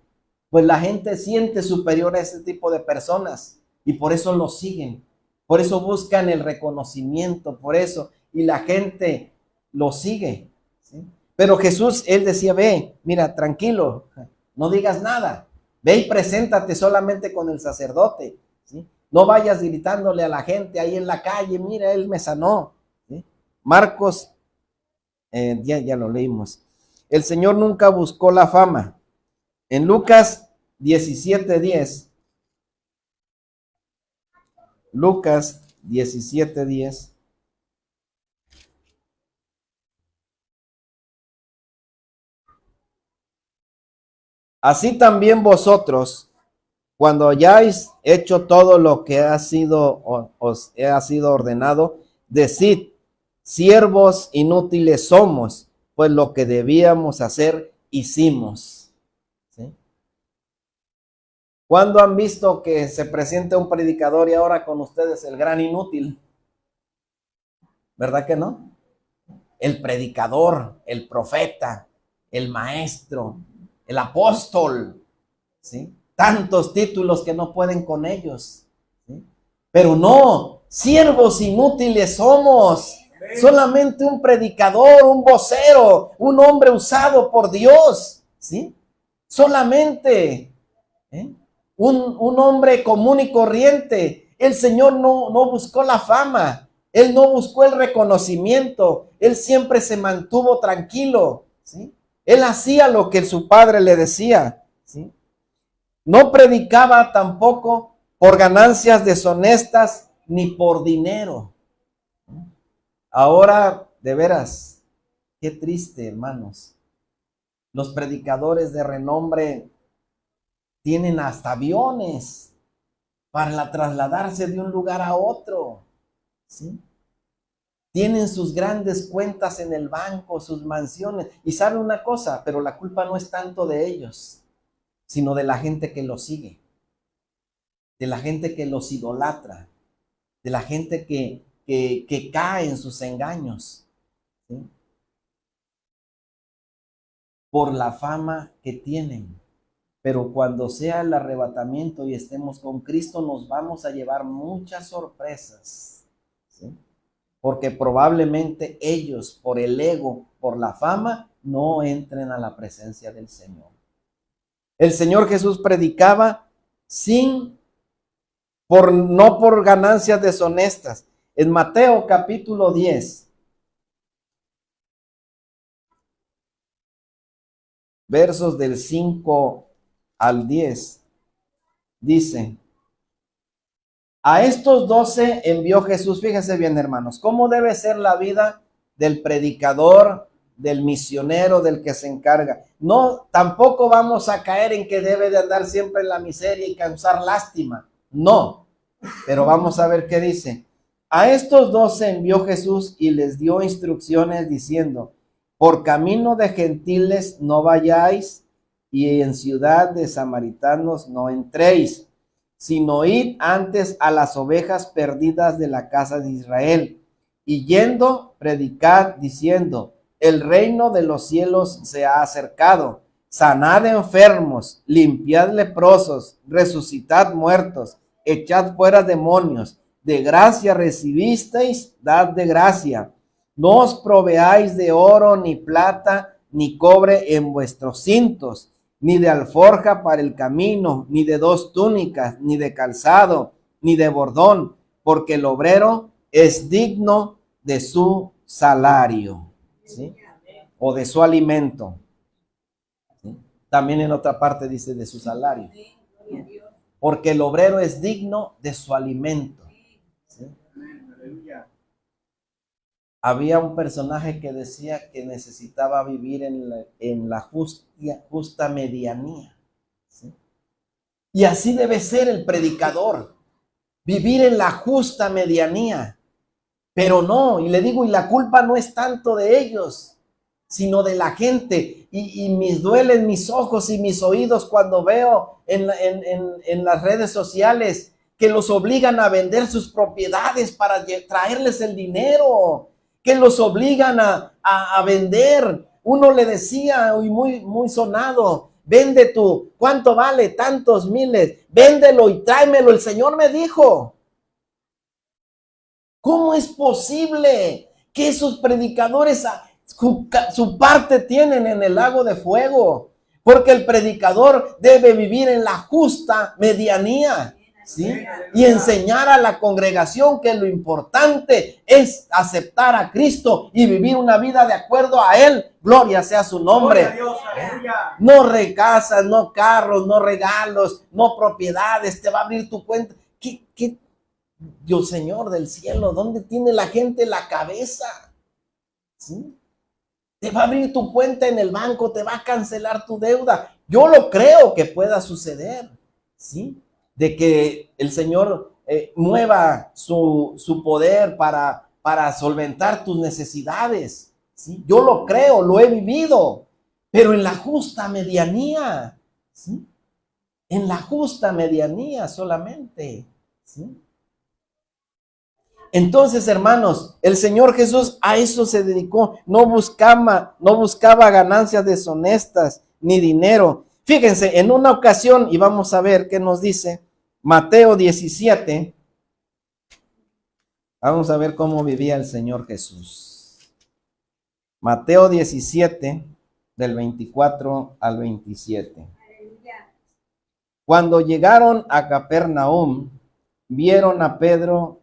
Pues la gente siente superior a ese tipo de personas y por eso lo siguen. Por eso buscan el reconocimiento, por eso. Y la gente lo sigue, ¿sí? Pero Jesús, él decía, ve, mira, tranquilo, no digas nada. Ve y preséntate solamente con el sacerdote, ¿sí? No vayas gritándole a la gente ahí en la calle, mira, él me sanó, ¿sí? Marcos, ya lo leímos. El Señor nunca buscó la fama. En Lucas 17:10, Lucas 17:10. Así también vosotros, cuando hayáis hecho todo lo que os ha sido ordenado, decid, siervos inútiles somos, pues lo que debíamos hacer, hicimos. ¿Sí? ¿Cuándo han visto que se presenta un predicador y ahora con ustedes el gran inútil? ¿Verdad que no? El predicador, el profeta, el maestro, el apóstol, ¿sí? Tantos títulos que no pueden con ellos, ¿sí? Pero no, siervos inútiles somos. Solamente un predicador, un vocero, un hombre usado por Dios, ¿sí? Solamente, ¿eh? Un hombre común y corriente. El Señor no buscó la fama, Él no buscó el reconocimiento, Él siempre se mantuvo tranquilo, ¿sí? Él hacía lo que su padre le decía, ¿sí? No predicaba tampoco por ganancias deshonestas ni por dinero. Ahora, de veras, qué triste, hermanos. Los predicadores de renombre tienen hasta aviones para trasladarse de un lugar a otro, ¿sí? Tienen sus grandes cuentas en el banco, sus mansiones. Y sabe una cosa, pero la culpa no es tanto de ellos, sino de la gente que los sigue, de la gente que los idolatra, de la gente que cae en sus engaños, ¿sí? Por la fama que tienen. Pero cuando sea el arrebatamiento y estemos con Cristo, nos vamos a llevar muchas sorpresas, ¿sí? Porque probablemente ellos, por el ego, por la fama, no entren a la presencia del Señor. El Señor Jesús predicaba no por ganancias deshonestas. En Mateo capítulo 10, versos del 5 al 10, dice: a estos 12 envió Jesús. Fíjense bien, hermanos, cómo debe ser la vida del predicador, del misionero, del que se encarga. No, tampoco vamos a caer en que debe de andar siempre en la miseria y causar lástima. No, pero vamos a ver qué dice. A estos 12 envió Jesús y les dio instrucciones diciendo: por camino de gentiles no vayáis, y en ciudad de samaritanos no entréis, sino id antes a las ovejas perdidas de la casa de Israel. Y yendo, predicad diciendo: el reino de los cielos se ha acercado. Sanad enfermos, limpiad leprosos, resucitad muertos, echad fuera demonios. De gracia recibisteis, dad de gracia. No os proveáis de oro, ni plata, ni cobre en vuestros cintos, ni de alforja para el camino, ni de 2 túnicas, ni de calzado, ni de bordón, porque el obrero es digno de su salario, ¿sí? O de su alimento, ¿sí? También en otra parte dice de su salario, porque el obrero es digno de su alimento, ¿sí? Había un personaje que decía que necesitaba vivir en la justa medianía, ¿sí? Y así debe ser el predicador, vivir en la justa medianía. Pero no, y le digo, y la culpa no es tanto de ellos, sino de la gente. Y me duelen mis ojos y mis oídos cuando veo en las redes sociales que los obligan a vender sus propiedades para traerles el dinero, que los obligan a vender. Uno le decía, y muy sonado, vende tú, ¿cuánto vale? Tantos miles, véndelo y tráemelo. El Señor me dijo, ¿cómo es posible que esos predicadores su parte tienen en el lago de fuego? Porque el predicador debe vivir en la justa medianía, ¿sí? Y enseñar a la congregación que lo importante es aceptar a Cristo y vivir una vida de acuerdo a Él. Gloria sea su nombre. No casas, no carros, no regalos, no propiedades. Te va a abrir tu cuenta. ¿Qué? Dios Señor del cielo, ¿dónde tiene la gente la cabeza? ¿Sí? Te va a abrir tu cuenta en el banco, te va a cancelar tu deuda. Yo lo creo que pueda suceder, ¿sí? De que el Señor mueva su poder para solventar tus necesidades, ¿sí? Yo lo creo, lo he vivido, pero en la justa medianía, ¿sí? En la justa medianía solamente, ¿sí? Entonces, hermanos, el Señor Jesús a eso se dedicó. No buscaba ganancias deshonestas ni dinero. Fíjense, en una ocasión, y vamos a ver qué nos dice Mateo 17. Vamos a ver cómo vivía el Señor Jesús. Mateo 17, del 24 al 27. Cuando llegaron a Capernaum, vinieron a Pedro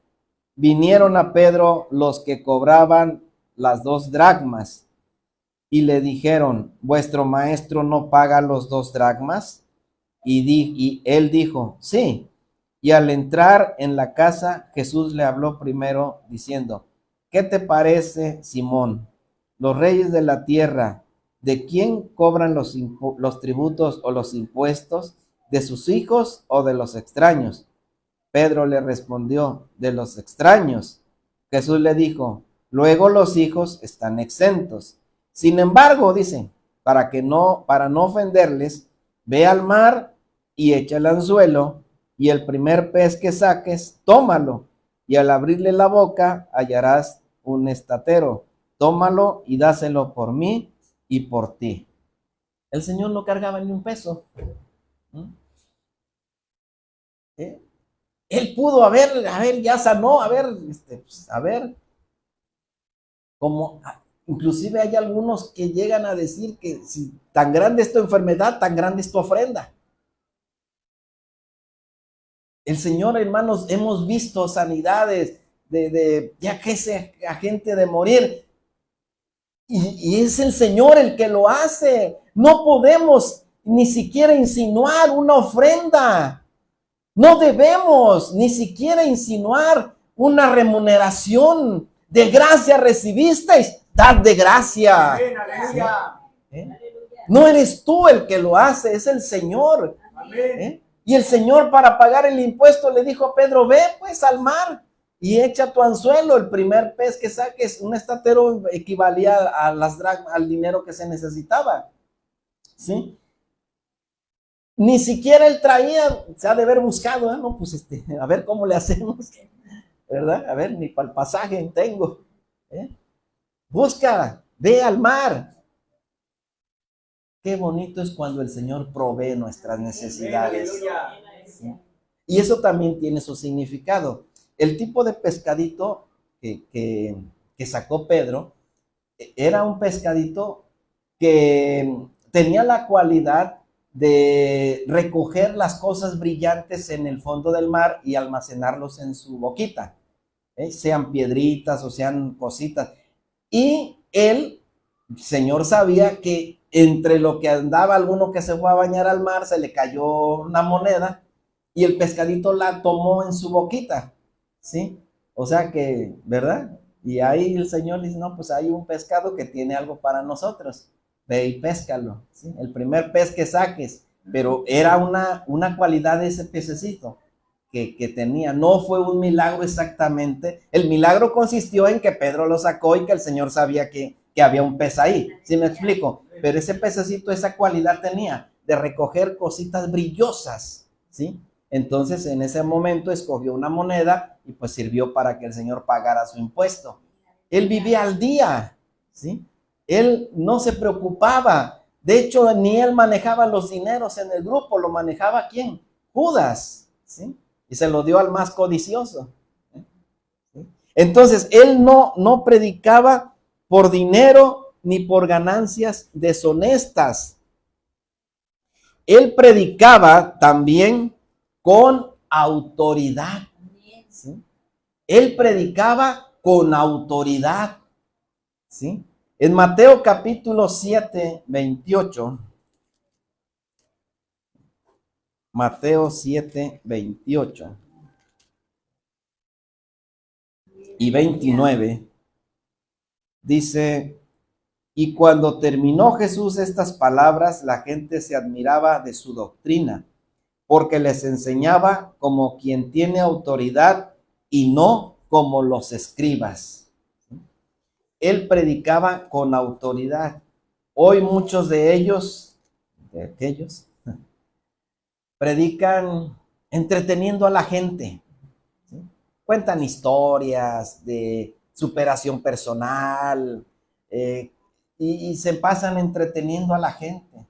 los que cobraban las 2 dracmas y le dijeron, ¿vuestro maestro no paga los 2 dracmas? Y él dijo, sí. Y al entrar en la casa, Jesús le habló primero diciendo, ¿qué te parece, Simón? Los reyes de la tierra, ¿de quién cobran los tributos o los impuestos? ¿De sus hijos o de los extraños? Pedro le respondió, de los extraños. Jesús le dijo, luego los hijos están exentos. Sin embargo, dice, para no ofenderles, ve al mar y echa el anzuelo, y el primer pez que saques, tómalo, y al abrirle la boca hallarás un estatero. Tómalo y dáselo por mí y por ti. El Señor no cargaba ni un peso. Él pudo ya sanó, como inclusive hay algunos que llegan a decir que si tan grande es tu enfermedad, tan grande es tu ofrenda. El Señor, hermanos, hemos visto sanidades de ya que ese agente de morir, y es el Señor el que lo hace. No podemos ni siquiera insinuar una ofrenda. No debemos ni siquiera insinuar una remuneración. De gracia recibisteis, dad de gracia. Amén, aleluya. No eres tú el que lo hace, es el Señor. Amén. Y el Señor, para pagar el impuesto, le dijo a Pedro, ve pues al mar y echa tu anzuelo. El primer pez que saques, un estatero, equivalía a las dracmas, al dinero que se necesitaba. ¿Sí? Ni siquiera él traía, se ha de haber buscado, no, pues a ver cómo le hacemos, ¿verdad? A ver, ni para el pasaje tengo. Busca, ve al mar. Qué bonito es cuando el Señor provee nuestras necesidades. ¿Sí? Y eso también tiene su significado. El tipo de pescadito que sacó Pedro era un pescadito que tenía la cualidad de recoger las cosas brillantes en el fondo del mar y almacenarlos en su boquita, sean piedritas o sean cositas. Y el Señor sabía que entre lo que andaba, alguno que se fue a bañar al mar, se le cayó una moneda y el pescadito la tomó en su boquita, ¿sí? O sea que, ¿verdad? Y ahí el Señor dice, no, pues hay un pescado que tiene algo para nosotros. Ve y péscalo, ¿sí? El primer pez que saques, pero era una cualidad de ese pececito que tenía, no fue un milagro exactamente. El milagro consistió en que Pedro lo sacó y que el Señor sabía que que había un pez ahí, ¿sí me explico? Pero ese pececito esa cualidad tenía de recoger cositas brillosas, ¿sí? Entonces en ese momento escogió una moneda y pues sirvió para que el Señor pagara su impuesto. Él vivía al día, ¿sí? Él no se preocupaba. De hecho, ni él manejaba los dineros en el grupo, lo manejaba ¿quién? Judas, ¿sí? Y se lo dio al más codicioso. ¿Sí? Entonces, él no predicaba por dinero ni por ganancias deshonestas. Él predicaba también con autoridad, ¿sí? Él predicaba con autoridad, ¿sí? En Mateo capítulo 7, 28, Mateo 7, 28 y 29, dice, y cuando terminó Jesús estas palabras, la gente se admiraba de su doctrina, porque les enseñaba como quien tiene autoridad y no como los escribas. Él predicaba con autoridad. Hoy muchos de ellos, de aquellos, predican entreteniendo a la gente, ¿sí? Cuentan historias de superación personal y se pasan entreteniendo a la gente.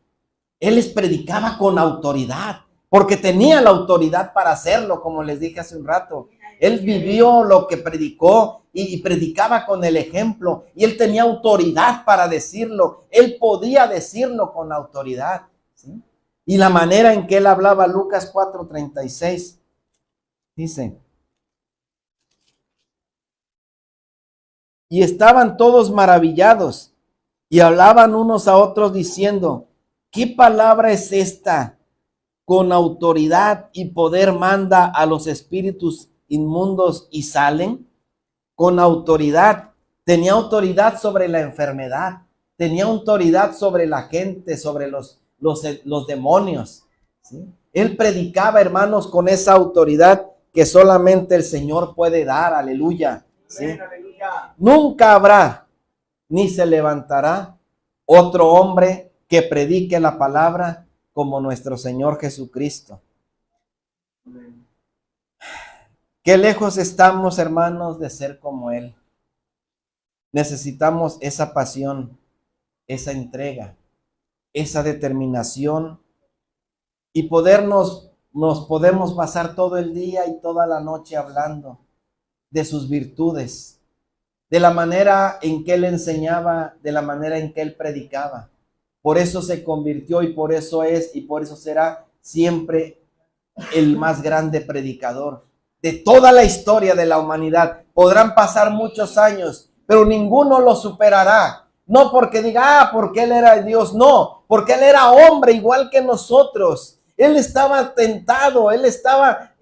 Él les predicaba con autoridad, porque tenía la autoridad para hacerlo, como les dije hace un rato. Él vivió lo que predicó y predicaba con el ejemplo, y él tenía autoridad para decirlo. Él podía decirlo con autoridad, ¿sí? Y la manera en que él hablaba, Lucas 4:36, dice, y estaban todos maravillados y hablaban unos a otros diciendo, ¿qué palabra es esta? Con autoridad y poder manda a los espíritus inmundos y salen. Con autoridad. Tenía autoridad sobre la enfermedad. Tenía autoridad sobre la gente, sobre los demonios, ¿sí? Él predicaba, hermanos, con esa autoridad que solamente el Señor puede dar. Aleluya, ¿sí? Nunca habrá ni se levantará otro hombre que predique la palabra como nuestro Señor Jesucristo. Qué lejos estamos, hermanos, de ser como Él. Necesitamos esa pasión, esa entrega, esa determinación y nos podemos pasar todo el día y toda la noche hablando de sus virtudes, de la manera en que Él enseñaba, de la manera en que Él predicaba. Por eso se convirtió y por eso es y por eso será siempre el más grande predicador de toda la historia de la humanidad. Podrán pasar muchos años, pero ninguno lo superará. No porque diga, porque Él era Dios, no, porque Él era hombre igual que nosotros. Él estaba tentado, Él estaba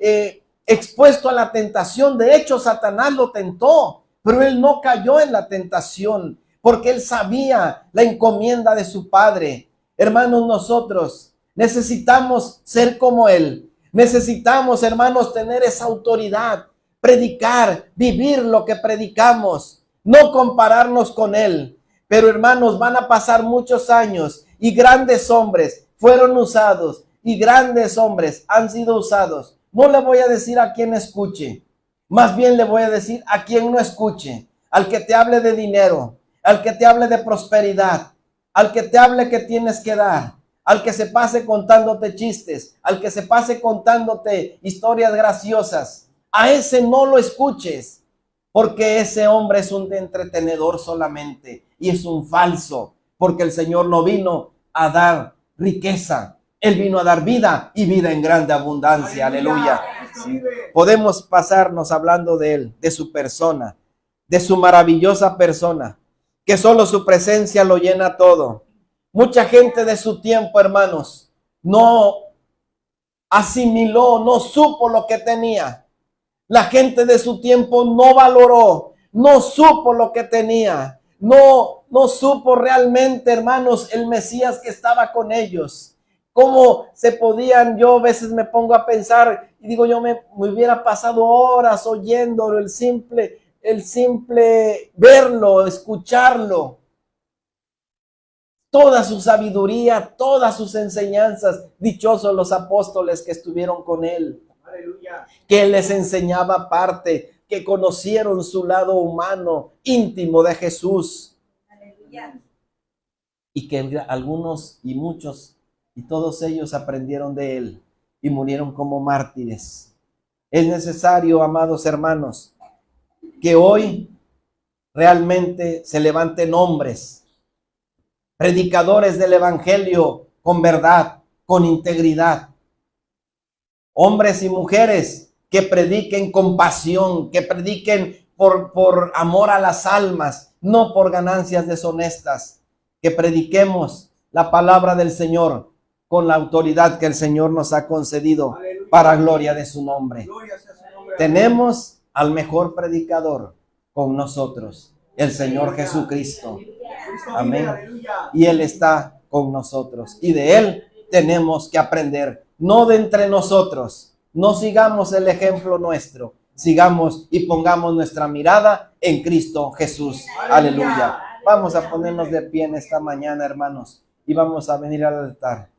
expuesto a la tentación. De hecho, Satanás lo tentó, pero Él no cayó en la tentación, porque Él sabía la encomienda de su Padre. Hermanos, nosotros necesitamos ser como Él. Necesitamos, hermanos, tener esa autoridad, predicar, vivir lo que predicamos, no compararnos con Él. Pero, hermanos, van a pasar muchos años y grandes hombres fueron usados y grandes hombres han sido usados. No le voy a decir a quien escuche, más bien le voy a decir a quien no escuche, al que te hable de dinero, al que te hable de prosperidad, al que te hable que tienes que dar, al que se pase contándote chistes, al que se pase contándote historias graciosas. A ese no lo escuches, porque ese hombre es un entretenedor solamente y es un falso, porque el Señor no vino a dar riqueza, Él vino a dar vida y vida en grande abundancia. Aleluya. Sí. Podemos pasarnos hablando de Él, de su persona, de su maravillosa persona, que solo su presencia lo llena todo. Mucha gente de su tiempo, hermanos, no asimiló, no supo lo que tenía. La gente de su tiempo no valoró, no supo lo que tenía, no supo realmente, hermanos, el Mesías que estaba con ellos. ¿Cómo se podían? Yo a veces me pongo a pensar y digo, yo me hubiera pasado horas oyéndolo, el simple verlo, escucharlo. toda su sabiduría, todas sus enseñanzas. Dichosos los apóstoles que estuvieron con él, Aleluya. que él les enseñaba parte, que conocieron su lado humano, íntimo de Jesús. Aleluya. Y que algunos y muchos y todos ellos aprendieron de él y murieron como mártires. Es necesario, amados hermanos, que hoy realmente se levanten hombres, predicadores del evangelio con verdad, con integridad. Hombres y mujeres que prediquen con pasión, que prediquen por amor a las almas, no por ganancias deshonestas. Que prediquemos la palabra del Señor con la autoridad que el Señor nos ha concedido para gloria de su nombre. Gloria sea su nombre. Tenemos al mejor predicador con nosotros, el Señor Jesucristo. Cristo Amén. vive, aleluya. Y Él está con nosotros. Y de Él tenemos que aprender, no de entre nosotros. No sigamos el ejemplo nuestro. Sigamos y pongamos nuestra mirada en Cristo Jesús. Aleluya. Vamos a ponernos de pie en esta mañana, hermanos, y vamos a venir al altar.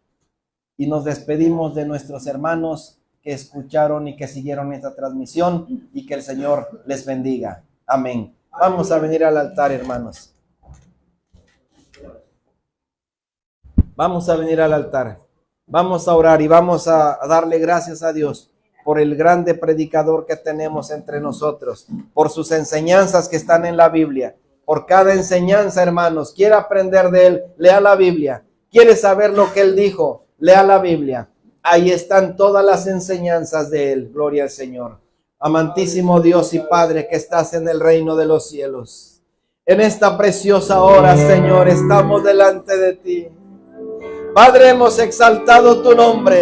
Y nos despedimos de nuestros hermanos que escucharon y que siguieron esta transmisión, y que el Señor les bendiga. Amén. Vamos a venir al altar, hermanos. Vamos a venir al altar. Vamos a orar y vamos a darle gracias a Dios por el grande predicador que tenemos entre nosotros, por sus enseñanzas que están en la Biblia. Por cada enseñanza, hermanos, quiere aprender de él, lea la Biblia. Quiere saber lo que él dijo, lea la Biblia. Ahí están todas las enseñanzas de él. Gloria al Señor. Amantísimo Dios y Padre que estás en el reino de los cielos. En esta preciosa hora, Señor, estamos delante de ti. Padre, hemos exaltado tu nombre,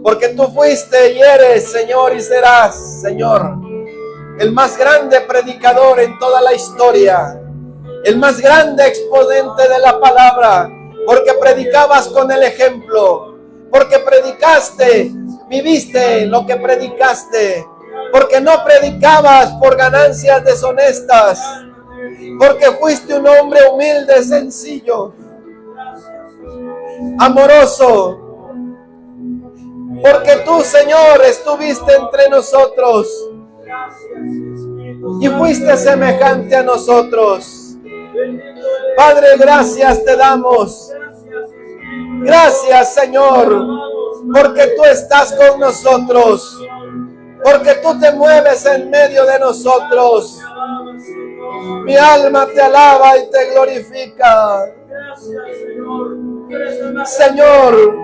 porque tú fuiste y eres, Señor, y serás, Señor, el más grande predicador en toda la historia, el más grande exponente de la palabra, porque predicabas con el ejemplo, porque predicaste, viviste lo que predicaste, porque no predicabas por ganancias deshonestas, porque fuiste un hombre humilde, sencillo, amoroso, porque tú, Señor, estuviste entre nosotros y fuiste semejante a nosotros. Padre, gracias te damos. Gracias, Señor, porque tú estás con nosotros, porque tú te mueves en medio de nosotros. Mi alma te alaba y te glorifica. Señor,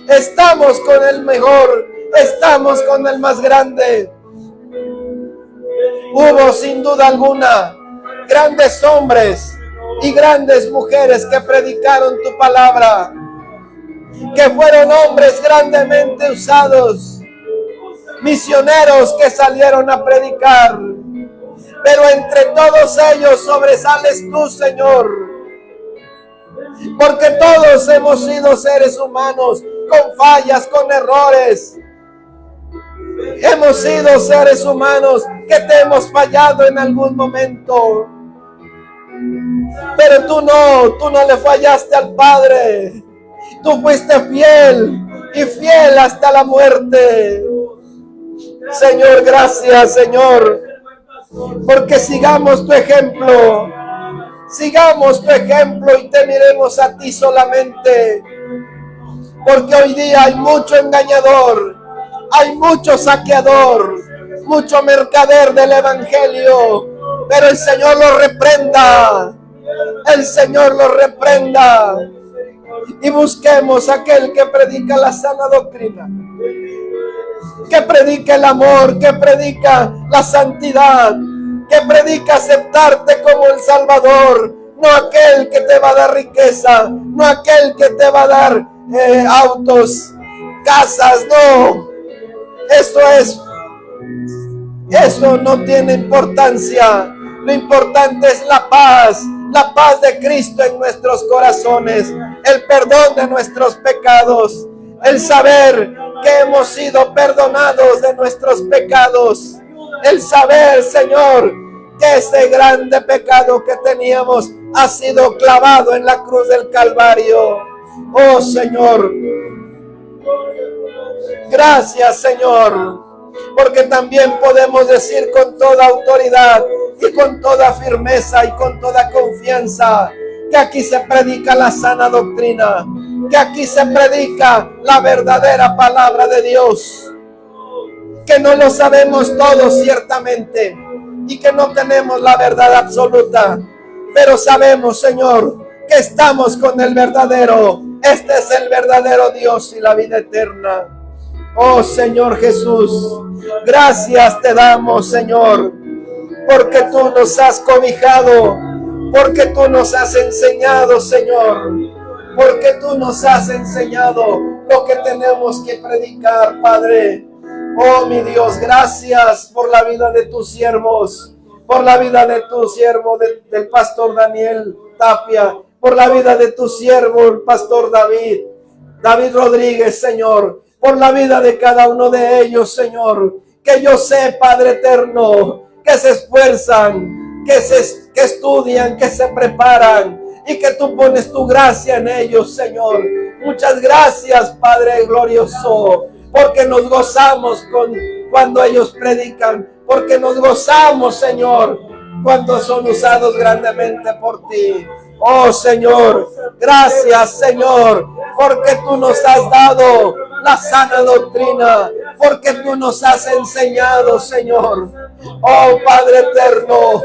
estamos con el mejor, estamos con el más grande. Hubo sin duda alguna grandes hombres y grandes mujeres que predicaron tu palabra, que fueron hombres grandemente usados, misioneros que salieron a predicar, pero entre todos ellos sobresales tú, Señor, porque todos hemos sido seres humanos con fallas, con errores. Hemos sido seres humanos que te hemos fallado en algún momento, pero tú no le fallaste al Padre. Tú fuiste fiel y fiel hasta la muerte. Señor, gracias, Señor, porque sigamos tu ejemplo. Sigamos tu ejemplo y te miremos a ti solamente. Porque hoy día hay mucho engañador, hay mucho saqueador, mucho mercader del evangelio. Pero el Señor lo reprenda. El Señor lo reprenda. Y busquemos aquel que predica la sana doctrina, que predica el amor, que predica la santidad, que predica aceptarte como el Salvador, no aquel que te va a dar riqueza, no aquel que te va a dar autos, casas, no. Eso no tiene importancia. Lo importante es la paz de Cristo en nuestros corazones, el perdón de nuestros pecados, el saber que hemos sido perdonados de nuestros pecados, el saber, Señor, que ese grande pecado que teníamos ha sido clavado en la cruz del Calvario. Oh Señor, gracias Señor, porque también podemos decir con toda autoridad y con toda firmeza y con toda confianza que aquí se predica la sana doctrina, que aquí se predica la verdadera palabra de Dios, que no lo sabemos todos ciertamente y que no tenemos la verdad absoluta, pero sabemos, Señor, que estamos con el verdadero. Este es el verdadero Dios y la vida eterna. Oh Señor Jesús, gracias te damos, Señor, porque tú nos has cobijado, porque tú nos has enseñado, Señor, porque tú nos has enseñado lo que tenemos que predicar, Padre. Oh mi Dios, gracias por la vida de tus siervos, por la vida de tu siervo, del pastor Daniel Tapia, por la vida de tu siervo, el pastor David Rodríguez, Señor, por la vida de cada uno de ellos, Señor, que yo sé, Padre eterno, que se esfuerzan, que estudian, que se preparan y que tú pones tu gracia en ellos, Señor. Muchas gracias, Padre glorioso, porque nos gozamos cuando ellos predican, porque nos gozamos, Señor, cuando son usados grandemente por ti. Oh Señor, gracias Señor, porque tú nos has dado la sana doctrina, porque tú nos has enseñado, Señor. Oh Padre eterno,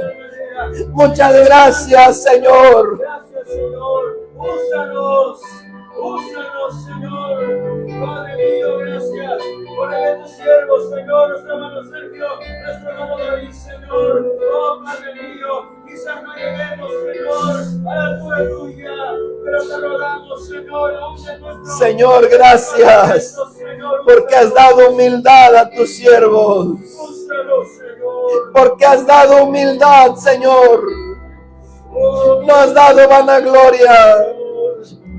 muchas gracias, Señor. Gracias, Señor. Úsanos, Señor. Padre mío, gracias por tus siervos, Señor. Nuestro hermano Sergio, nuestro hermano David, Señor. Oh, Padre mío, quizás no lleguemos, Señor, a la altura tuya, pero te rogamos, Señor, aún en nuestro Señor, gracias, porque has dado humildad a tus siervos. Úsanos, Señor. Porque has dado humildad, Señor. No has dado vanagloria.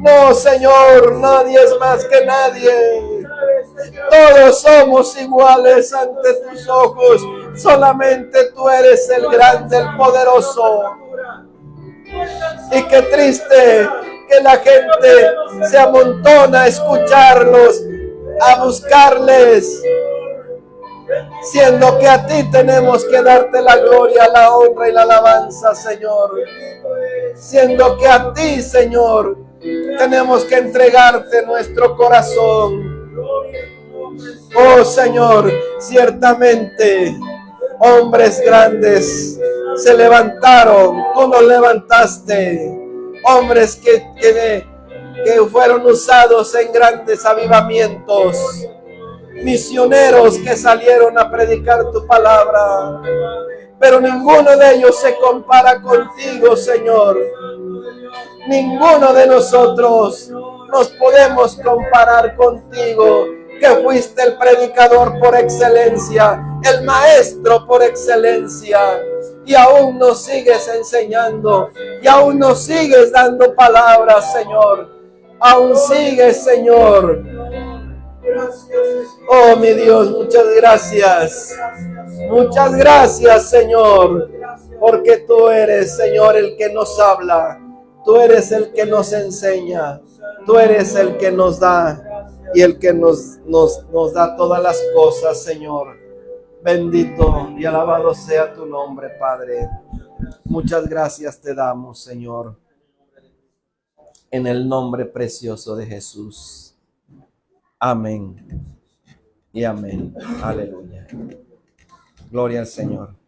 No, Señor, nadie es más que nadie. Todos somos iguales ante tus ojos. Solamente tú eres el grande, el poderoso. Y qué triste que la gente se amontona a escucharlos, a buscarles, siendo que a ti tenemos que darte la gloria, la honra y la alabanza, Señor. Siendo que a ti, Señor, tenemos que entregarte nuestro corazón. Oh Señor, ciertamente hombres grandes se levantaron, tú nos levantaste, hombres que fueron usados en grandes avivamientos, misioneros que salieron a predicar tu palabra, pero ninguno de ellos se compara contigo, Señor. Ninguno de nosotros nos podemos comparar contigo, que fuiste el predicador por excelencia, el maestro por excelencia, y aún nos sigues enseñando, y aún nos sigues dando palabras, Señor. Aún sigues, Señor. Oh, mi Dios, muchas gracias. Muchas gracias, Señor, porque tú eres, Señor, el que nos habla. Tú eres el que nos enseña. Tú eres el que nos da y el que nos da todas las cosas, Señor. Bendito y alabado sea tu nombre, Padre. Muchas gracias te damos, Señor, en el nombre precioso de Jesús. Amén y amén. Aleluya. Gloria al Señor.